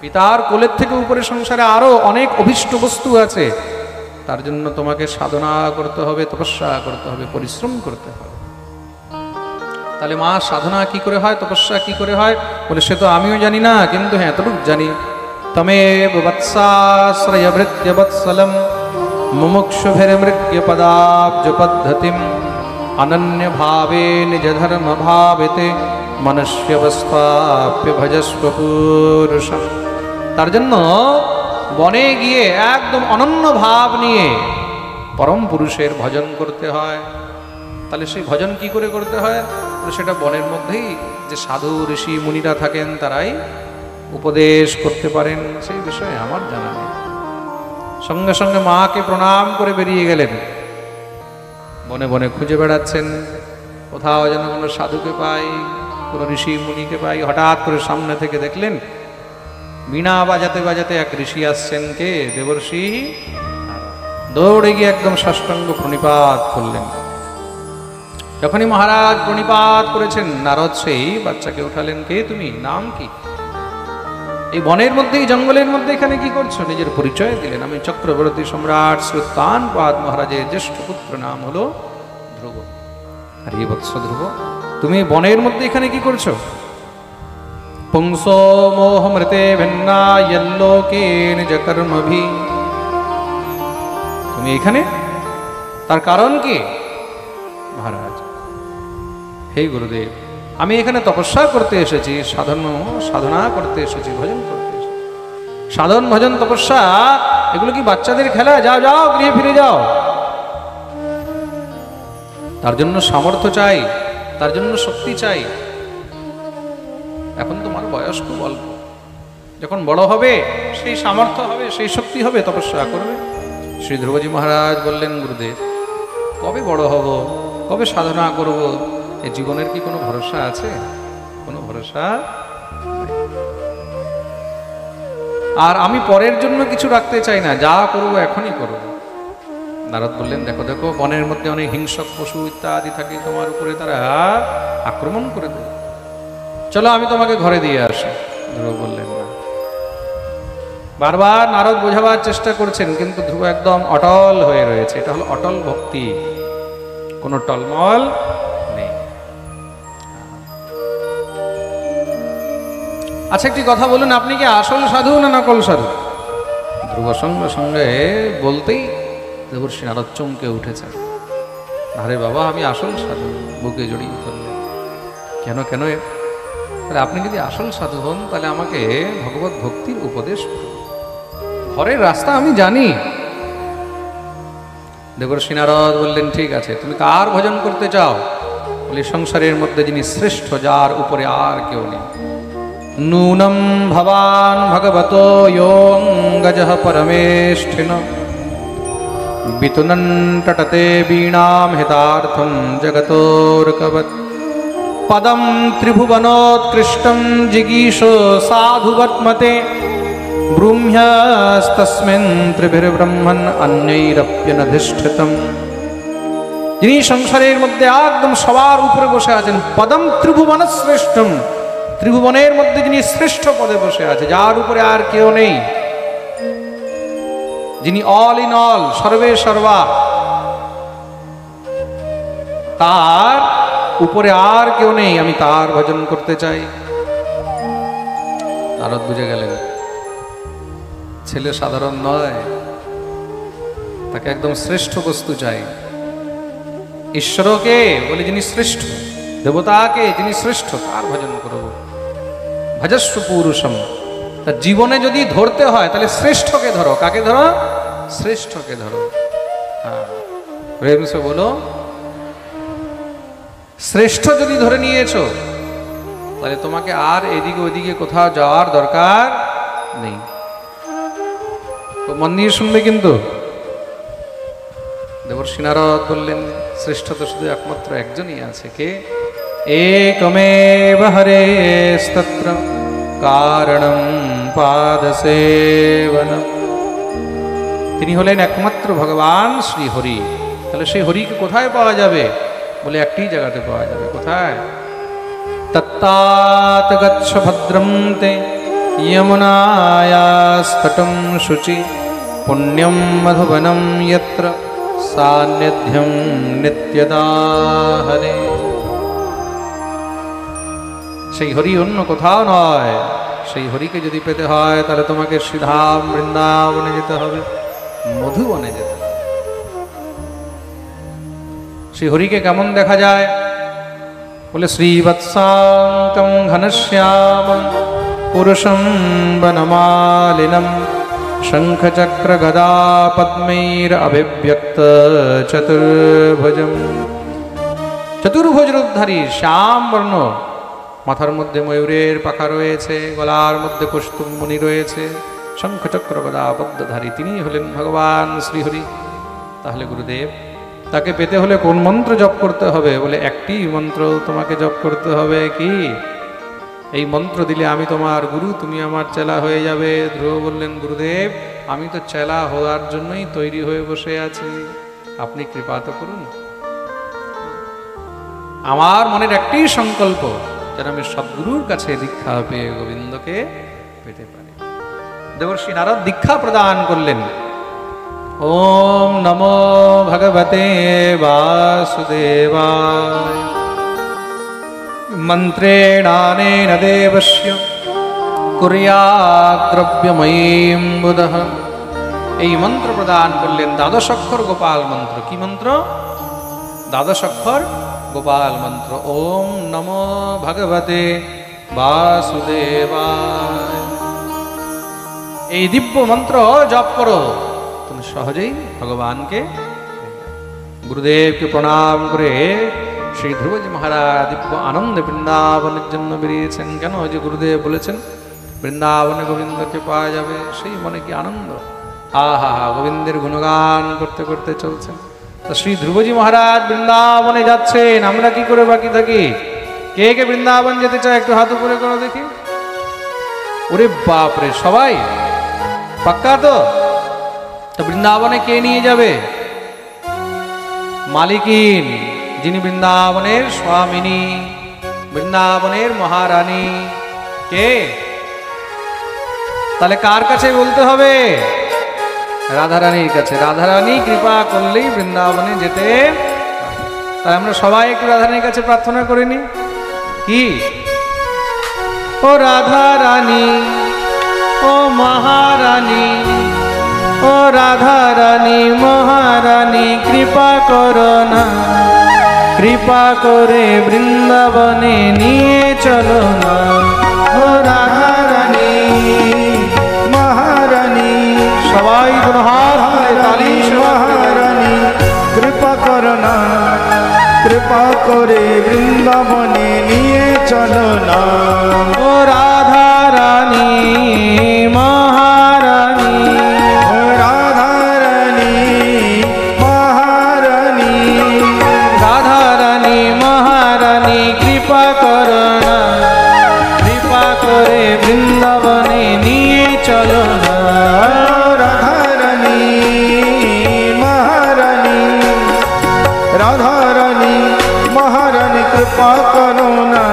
পিতার কোলের থেকে উপরে সংসারে আরো অনেক অভীষ্ট বস্তু আছে। তার জন্য তোমাকে সাধনা করতে হবে, তপস্যা করতে হবে, পরিশ্রম করতে হবে। তাহলে মা সাধনা কি করে হয়, তপস্যা কি করে হয়? বলে সে তো আমিও জানি না, কিন্তু হ্যাঁ এতটুকু জানি। তমেব বৎসাশ্রয় ভৃত্য বৎসলম মুমুক্ষুভির মৃগ্য পদাব্জ পদ্ধতিম অনন্য ভাবে নিজ ধর্ম ভাবেতে মনুষ্যবস্থাপ্য ভজস্ব পুরুষম। তার জন্য বনে গিয়ে একদম অনন্য ভাব নিয়ে পরম পুরুষের ভজন করতে হয়। তাহলে সেই ভজন কি করে করতে হয়? সেটা বনের মধ্যেই যে সাধু ঋষি মুনিরা থাকেন তারাই উপদেশ করতে পারেন, সেই বিষয়ে আমার জানা নেই। সঙ্গে সঙ্গে মাকে প্রণাম করে বেরিয়ে গেলেন। বনে বনে খুঁজে বেড়াচ্ছেন, কোথাও যেন কোনো সাধুকে পাই, কোনো ঋষি মুনিকে পাই। হঠাৎ করে সামনে থেকে দেখলেন বীণা বাজাতে বাজাতে এক ঋষি আসছেন। কে? দেবর্ষি। দৌড়ে গিয়ে একদম সাষ্টাঙ্গ প্রণিপাত করলেন। যখনই মহারাজ প্রণিপাত করেছেন, নারদ সেই বাচ্চাকে উঠালেন। কে তুমি? নাম কি? এই বনের মধ্যে, এই জঙ্গলের মধ্যে এখানে কি করছো? নিজের পরিচয় দিলেন। আমি চক্রবর্তী সম্রাট শ্রী উত্তানপাদ মহারাজের জ্যেষ্ঠ পুত্র, নাম হলো ধ্রুব। আর এই বৎস ধ্রুব, তুমি বনের মধ্যে এখানে কি করছো? পুংসো মোহ মৃতে ভিন্না ইয়ল্লোকে নিজ কর্মভি। তুমি এখানে, তার কারণ কি? মহারাজ, হে গুরুদেব, আমি এখানে তপস্যা করতে এসেছি, সাধনা করতে এসেছি, ভজন করতে এসেছি। সাধন ভজন তপস্যা এগুলো কি বাচ্চাদের খেলা? যাও যাও, গৃহে ফিরে যাও। তার জন্য সামর্থ্য চাই, তার জন্য শক্তি চাই। এখন তোমার বয়স খুব অল্প, যখন বড় হবে, সেই সামর্থ্য হবে, সেই শক্তি হবে, তপস্যা করবে। শ্রী ধ্রুবজি মহারাজ বললেন, গুরুদেব কবে বড় হব, কবে সাধনা করব, এই জীবনের কি কোনো ভরসা আছে? কোনো ভরসা নেই। আর আমি পরের জন্য কিছু রাখতে চাই না, যা করব এখনই করব। নারদ বললেন, দেখো দেখো বনের মধ্যে অনেক হিংসক পশু ইত্যাদি থাকে, তোমার উপরে তারা আক্রমণ করে দেবে, চলো আমি তোমাকে ঘরে দিয়ে আসি। ধ্রুব বললেন না। বারবার নারদ বোঝাবার চেষ্টা করছেন, কিন্তু ধ্রুব একদম অটল হয়ে রয়েছে। এটা হলো অটল ভক্তি, কোনো টলমল নেই। আচ্ছা একটি কথা বলুন, আপনি কি আসল সাধু না নকল সাধু? ধ্রুব সঙ্গে সঙ্গে বলতেই দেবর্ষি নারদ চমকে উঠেছেন। আরে বাবা, আমি আসল সাধু, বুকে জড়িয়ে ধরলেন। কেন কেন? তাহলে আপনি যদি আসল সাধু হন, তাহলে আমাকে ভগবত ভক্তির উপদেশ করুন। ঘরের রাস্তা আমি জানি। দেবর্ষি নারদ বললেন, ঠিক আছে, তুমি কার ভজন করতে চাও? বলি, সংসারের মধ্যে যিনি শ্রেষ্ঠ, যার উপরে আর কেউ নেই। নূনম ভবান ভগবতো যোঙ্গজঃ পরমেষ্ঠিন বিতুনন তটতে বীণাম হিতার্থম জগতোর্কবৎ পদম ত্রিভুবনোৎকৃষ্টম জিগীষো সাধুবৎমতে ব্রহ্ম্যস্তস্মিन् ত্রিভির্ব্রহ্মণ অন্যৈরপ্যনধিষ্ঠিতম। যিনি সংসারের মধ্যে একদম সবার উপরে বসে আছেন, পদম ত্রিভুবন শ্রেষ্ঠম, ত্রিভুবনের মধ্যে যিনি শ্রেষ্ঠ পদে বসে আছে, যার উপরে আর কেউ নেই, যিনি অল ইন অল, সর্বে সর্বা, তার উপরে আর কেউ নেই, আমি তার ভজন করতে চাই। নারদ বুঝে গেলেন, ছেলে সাধারণ নয়, তাকে একদম শ্রেষ্ঠ বস্তু চাই। ঈশ্বরকে বলে যিনি শ্রেষ্ঠ, দেবতাকে যিনি শ্রেষ্ঠ, তার ভজন করব। ভজস্ব পুরুষম। তার জীবনে যদি ধরতে হয়, তাহলে শ্রেষ্ঠকে ধরো। কাকে ধরো? শ্রেষ্ঠকে ধরো। হ্যাঁ, প্রেম সে বলো, শ্রেষ্ঠ যদি ধরে নিয়েছো, তাহলে তোমাকে আর এদিকে ওদিকে কোথাও যাওয়ার দরকার নেই। তো মন দিয়ে শুনবে কিন্তু। দেবর্ষি নারদ বললেন, শ্রেষ্ঠ তো শুধু একমাত্র একজনই আছে। কে? একমেব হরেস্তত্র কারণম পাদসেবনম। তিনি হলেন একমাত্র ভগবান শ্রী হরি। তাহলে সেই হরিকে কোথায় পাওয়া যাবে? বলে একটি জায়গাতে পাওয়া যাবে। কোথায়? তত্তাৎ গচ্ছ ভদ্রম তে যমুনায়াস্তটম শুচি পুণ্যম মধুবনম যত্র সান্নিধ্যম নিত্যদা হরে। সেই হরি অন্য কোথাও নয়। সেই হরিকে যদি পেতে হয়, তাহলে তোমাকে শ্রীধাম বৃন্দাবনে যেতে হবে, মধুবনে যেতে হবে। সেই হরিকে কেমন দেখা যায়? বলে, শ্রীবৎসাঙ্কম ঘনশ্যাম পুরুষম বনমালিনম শঙ্খচক্র গদা পদ্মৈর অভিব্যক্ত চতুর্ভুজম। চতুর্ভুজ রূপধারী, শ্যাম বর্ণ, মাথার মধ্যে ময়ূরের পাখা রয়েছে, গলার মধ্যে কৌস্তুভ মণি রয়েছে, শঙ্খচক্র গদা পদ্মধারী, তিনি হলেন ভগবান শ্রীহরি। তাহলে গুরুদেব, তাকে পেতে হলে কোন মন্ত্র জপ করতে হবে? বলে, একটি মন্ত্র তোমাকে জপ করতে হবে। কি? এই মন্ত্র দিলে আমি তোমার গুরু, তুমি আমার চেলা হয়ে যাবে। ধ্রুব বললেন, গুরুদেব, আমি তো চেলা হওয়ার জন্যই তৈরি হয়ে বসে আছি, আপনি কৃপা তো করুন। আমার মনের একটি সংকল্প, যেন আমি সদ্গুরুর কাছে দীক্ষা পেয়ে গোবিন্দকে পেতে পারি। দেবর্ষি নারদ দীক্ষা প্রদান করলেন। ওম নমো ভগবতে বাসুদেবায়। মন্ত্রেণানেন দেবস্য কুর্যাৎ দ্রব্যময়ীম বুধঃ। এই মন্ত্র প্রদান করলেন, দ্বাদশ অক্ষর গোপাল মন্ত্র। কি মন্ত্র? দ্বাদশ অক্ষর গোপাল মন্ত্র। ওম নমো ভগবতে বাসুদেবায়। এই দিব্য মন্ত্র জপ করো, তুমি সহজেই ভগবানকে। গুরুদেবকে প্রণাম করে শ্রী ধ্রুবজি মহারাজ দিব্য আনন্দে বৃন্দাবনের জন্য বেরিয়েছেন। কেন? যে গুরুদেব বলেছেন, বৃন্দাবনে গোবিন্দকে পাওয়া যাবে, সেই মনে কি আনন্দ! আহা হা, গোবিন্দের গুণগান করতে করতে চলছেন। তো শ্রী ধ্রুবজি মহারাজ বৃন্দাবনে যাচ্ছেন, আমরা কি করে বাকি থাকি? কে কে বৃন্দাবন যেতে চায় একটু হাত উপরে করো দেখি। ওরে বাপরে, সবাই পাক্কা তো? তো বৃন্দাবনে কে নিয়ে যাবে? মালিকিন, যিনি বৃন্দাবনের স্বামিনী, বৃন্দাবনের মহারানী। কে? তাহলে কার কাছে বলতে হবে? রাধারানীর কাছে। রাধারানী কৃপা করলেই বৃন্দাবনে যেতে। তাই আমরা সবাই একটু রাধারানীর কাছে প্রার্থনা করে নি। কি? ও রাধারানী, ও মহারানী, ও রাধারানী মহারানী, কৃপা করো না, কৃপা করে বৃন্দাবনে নিয়ে চলো না। ও রাধারানী মহারানী, সবাই দুনো হাত তুলে তালি মহারানী, কৃপা করো না, কৃপা করে বৃন্দাবনে নিয়ে চলো না। ও রাধারানী মহারানী, ও রাধারানী মহারানী, রাধারানী মহারানী, কৃপা করো না, কৃপা করে বৃন্দাবনে নিয়ে চলো না। রাধারানী মহারানী, রাধারানী মহারানী, কৃপা করো না,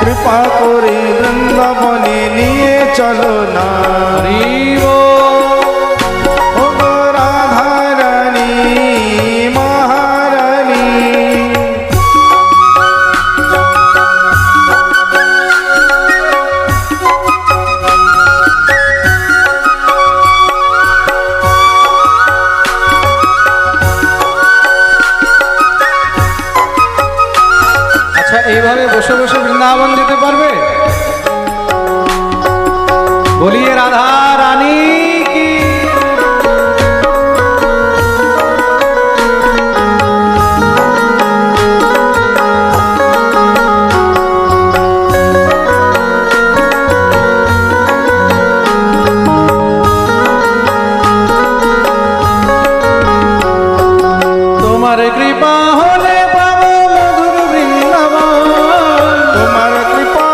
কৃপা করে বৃন্দাবনে নিয়ে চলো না। হরি বল। ও গো রাধারানী মহারানী। আচ্ছা, এইভাবে বসে বসে বৃন্দাবন যেতে পারবে? বলিয়ে রাধা রানী কি। তোমার কৃপা হলে পাবো মধুর বৃন্দাবন, তোমার কৃপা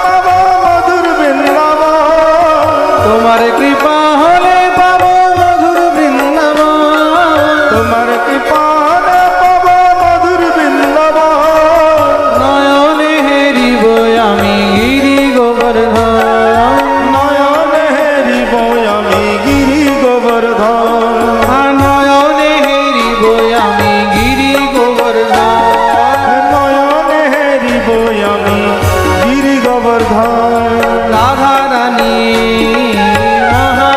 পাবো মধুর বৃন্দাবন, তোমার কৃপা হলে পাবো মধুর বৃন্দাবন, তোমার কৃপা পাবো মধুর বৃন্দাবন। নয়নে হেরিব আমি গিরি গোবর্ধন, নয়নে হেরিব আমি গিরি গোবর্ধন, নয়নে হেরিব আমি গিরি গোবর্ধন। নয়নে হেরিব আমি গিরি গোবর্ধন। রাধারানী মহারানী,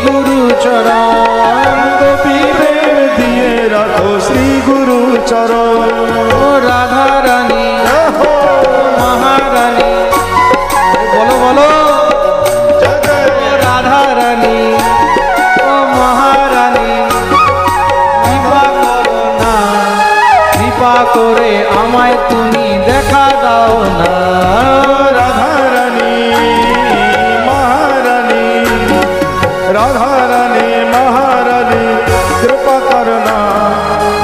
গুরু চরণ, গোপী প্রেম দিয়ে রাখো শ্রী গুরু চরণ। ও রাধা রানী মহারানী, বলো বলো জয় জয় ও রাধা রানী ও মহারানী, কৃপা করো না, কৃপা করে আমায় তুমি দেখা দাও না। রাধা রানী মহারানী, রাধা রানী মহারানী, কৃপা করনা,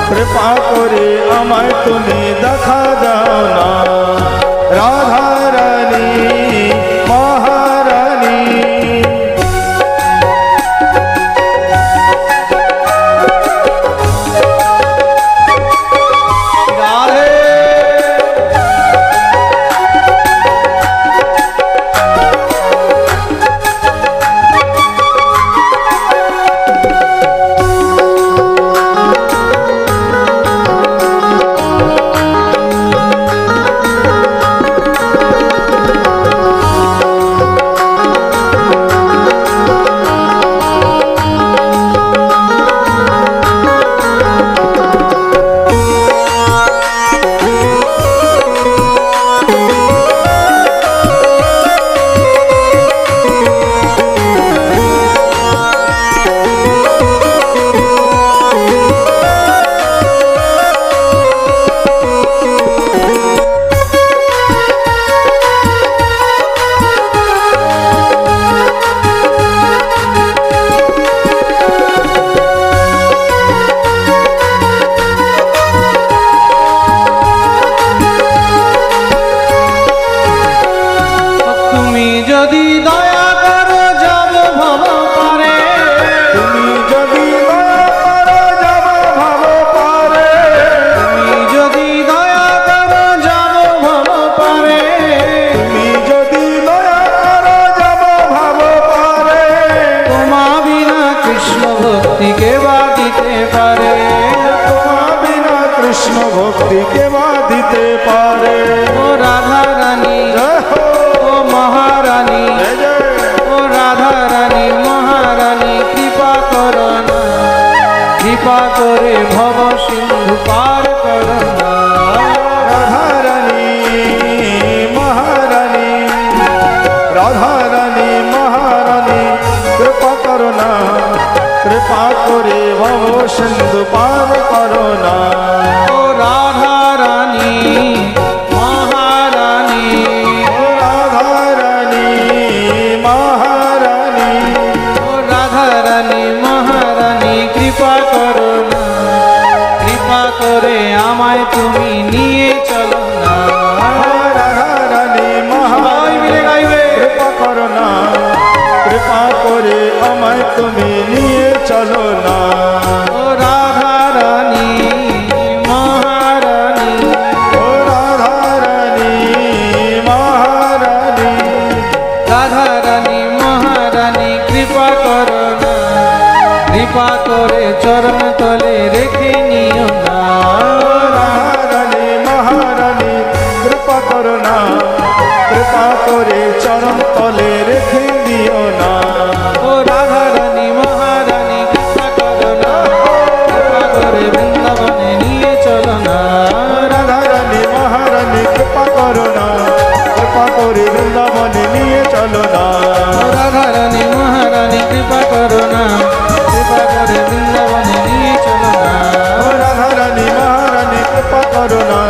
কৃপা করে আমায় তুমি দেখা দাও না। রাধা রানী মহারানী, রাধে তুমি যদি দয়া করো যাব ভব পারে, তুমি যদি দয়া করো যাব ভাব পারে, তুমি যদি দয়া করো যাব ভব পারে, তুমি যদি দয়া করো যাব ভাব পারে। তোমা বিনা কৃষ্ণ ভক্তি কে বা দিতে পারে। তোমা বিনা কৃষ্ণ ভক্তি কে বা দিতে পারে। ও রাধা রানী জয় হো, ও মহারানী, জয় জয়। ও রাধা রানী মহারানী, কৃপা করো না, কৃপা করে ভব সিন্ধু পার করো না। রাধা রানী মহারানী, রাধা রানী মহারানী, কৃপা করনা, কৃপা করে ভব সিন্ধু পার করনা। ও রাধা রানী মহারানী, ও রাধা রানী মহারানী, ও রাধা রানী মহারানী, কৃপা করো না, কৃপা করে আমায় তুমি নিয়ে চলো না। রাধা রানী সবাই মিলে মহারানী, গাইবে। কৃপা করনা, কৃপা করে আমায় তুমি নিয়ে চলো না। ও রাধা রানী মহারানী, ও রাধা রানী মহারানী, রাধা রানী মহারানী, কৃপা করো না, কৃপা করে চরণ তলে রেখে নিও না। রাধা রানী মহারানী, কৃপা করনা, কৃপা করে চরণ তলে রেখে দিও না। ও রাধা রানী মহারানী, কৃপা করো না, কৃপা করে বৃন্দাবনে নিয়ে চলো না। রাধা রানী মহারানী, কৃপা করনা, কৃপা করে বৃন্দাবনে নিয়ে চলো না। ও রাধা রানী মহারানী, কৃপা করো না, কৃপা করে বৃন্দাবনে নিয়ে চলো না। ও রাধা রানী মহারানী, কৃপা করনা,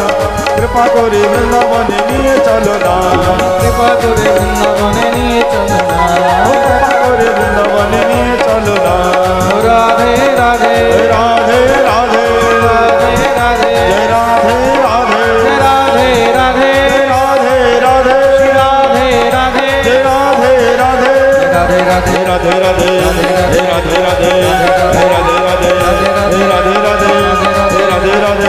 কৃপা করে বৃন্দাবনে নিয়ে চলো না। কৃপা করে বৃন্দাবনে নিয়ে চলো না। কৃপা করে বৃন্দাবনে নিয়ে চলো না। ও রাধে রাধে রাধে রাধে, রাধে রাধে, জয় রাধে রাধে, রাধে রাধে, রাধে রাধে, রাধে রাধে, জয় রাধে রাধে, রাধে রাধে, রাধে রাধে, হে রাধে রাধে, হে রাধে রাধে, হে রাধে রাধে, হে রাধে রাধে, হে রাধে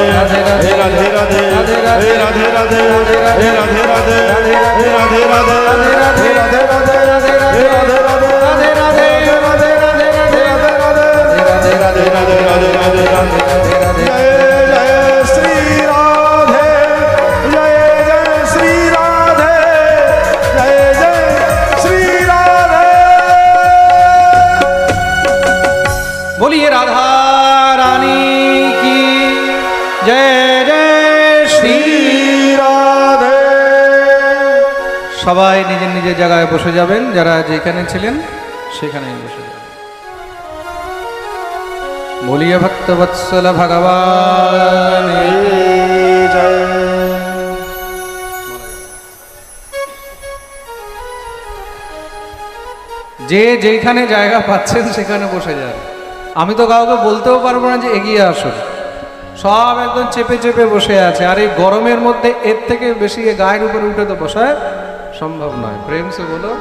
রাধে, হে রাধে রাধে, হে রাধে রাধে, হে রাধে রাধে, হে রাধে রাধে, হে রাধে রাধে, রাধে রাধে, রাধে রাধে, রাধে রাধে, রাধে রাধে, রাধে রাধে, জয় জয় শ্রী রাধে, জয় জয় শ্রী রাধে, জয় জয় শ্রী রাধে। সবাই নিজের নিজের জায়গায় বসে যাবেন, যারা যেখানে ছিলেন সেখানেই বসে যাবেন। বলিয়ে ভক্তবৎসল ভগবান যে যেখানে জায়গা পাচ্ছেন সেখানে বসে যান। আমি তো কাউকে বলতেও পারবো না যে এগিয়ে আসুন, সব একদম চেপে চেপে বসে আছে। আর এই গরমের মধ্যে এর থেকে বেশি গায়ের উপরে উঠে তো বসা সম্ভব নয়। প্রেম সে বলো।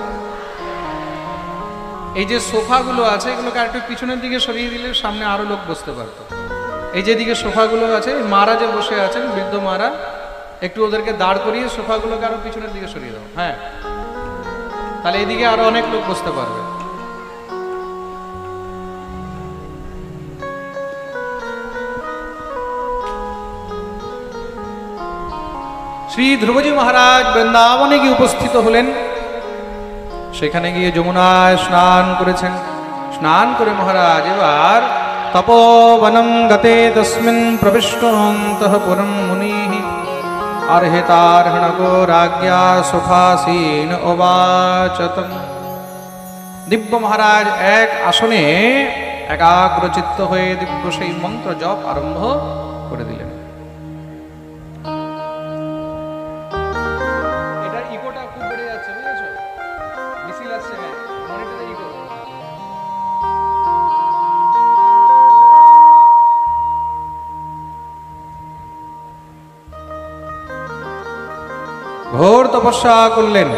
এই যে সোফাগুলো আছে এগুলোকে আরেকটু পিছনের দিকে সরিয়ে দিলে সামনে আরো লোক বসতে পারতো। এই যেদিকে সোফাগুলো আছে, মারা যে বসে আছেন বৃদ্ধ মারা, একটু ওদেরকে দাঁড় করিয়ে সোফাগুলোকে আরো পিছনের দিকে সরিয়ে দাও। হ্যাঁ, তাহলে এদিকে আরো অনেক লোক বসতে পারবে। শ্রী ধ্রুবজি মহারাজ বৃন্দাবনে গিয়ে উপস্থিত হলেন। সেখানে গিয়ে যমুনায় স্নান করেছেন। স্নান করে মহারাজ এবার তপোবনম গতে তস্মিন প্রবিষ্টন্তঃ পুরম মুনিঃ अर्हितार्हणको राज्ञा सुखासीन उवाचतम्। দিব্য মহারাজ এক আসনে একাগ্রচিত্ত হয়ে দিব্য সেই মন্ত্র জপ আরম্ভ করে দিলেন। এটার ইকোটা খুব বেড়ে যাচ্ছে, বুঝেছো? মিছিল আসছে, হ্যাঁ, মনিটরে ইকো। ঘোর তপস্যা করলেন।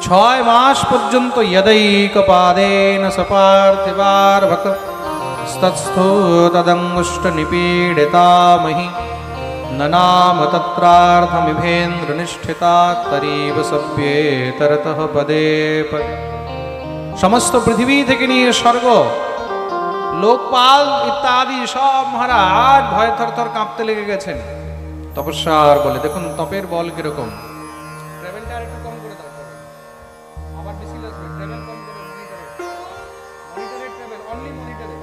6 মাস পর্যন্ত यदैक पादेन सपार्थिवार भक्तस्थो तदंगुष्ट निपीडितामहि ननाम तत्रार्थमिभेन्द्र निष्ठिता तरीव सभ्येतरतः पदे पदे। समस्त पृथ्वी থেকে নিয়ে স্বর্গ, লোকপাল ইত্যাদি সব মহারাজ ভয়ে থরথর কাঁপতে লেগে গেছেন তপস্যার বলে। দেখুন তপের বল কিরকম। ট্রেভেলটা আরেকটু কম করে দাও, আবার বেশি লাগবে। ট্রেভেল কম করে, মনিটরে ট্রেভেল, অনলি মনিটরে।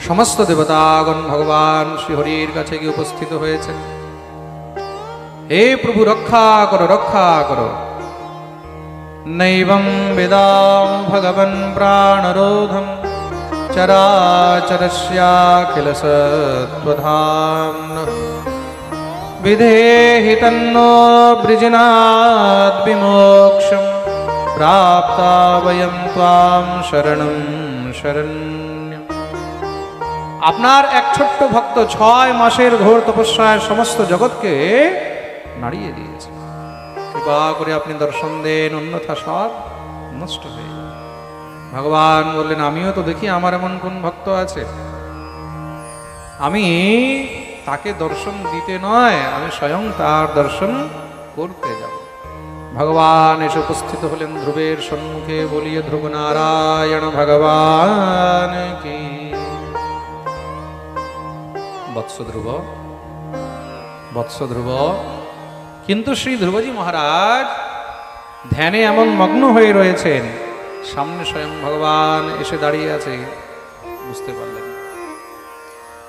সমস্ত দেবতাগণ ভগবান শ্রীহরির কাছে গিয়ে উপস্থিত হয়েছেন। হে প্রভু, রক্ষা করো, রক্ষা করো। নৈবং বেদাম ভগবন প্রাণরোধম চরাচরস্যাখিল সত্ত্বধাম্নঃ বিধেহি তন্নো বৃজনাদ বিমোক্ষম প্রাপ্তা বয়ম ত্বাম শরণং শরণ্যম। আপনার এক ছোট্ট ভক্ত 6 মাসের ঘোর তপস্যায় সমস্ত জগৎকে নাড়িয়ে দিয়েছে। কৃপা করে আপনি দর্শন দেন, অন্যথা সব নষ্ট হয়ে যাবে। ভগবান বললেন, আমিও তো দেখি আমার এমন কোন ভক্ত আছে, আমি তাকে দর্শন দিতে নয়, আমি স্বয়ং তার দর্শন করতে যাব। ভগবান এসে উপস্থিত হলেন ধ্রুবের সম্মুখে। বলিয়ে ধ্রুব নারায়ণ ভগবান কি। বৎস ধ্রুব, বৎস ধ্রুব। কিন্তু শ্রী ধ্রুবজি মহারাজ ধ্যানে এমন মগ্ন হয়ে রয়েছেন, সামনে স্বয়ং ভগবান এসে দাঁড়িয়ে আছে, বুঝতে পারলেন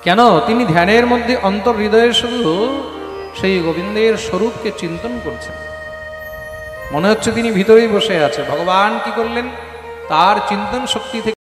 কেন? তিনি ধ্যানের মধ্যে অন্তর হৃদয়ে শুধু সেই গোবিন্দের স্বরূপকে চিন্তন করছেন। মনে হচ্ছে তিনি ভিতরেই বসে আছে। ভগবান কি করলেন? তার চিন্তন শক্তি থেকে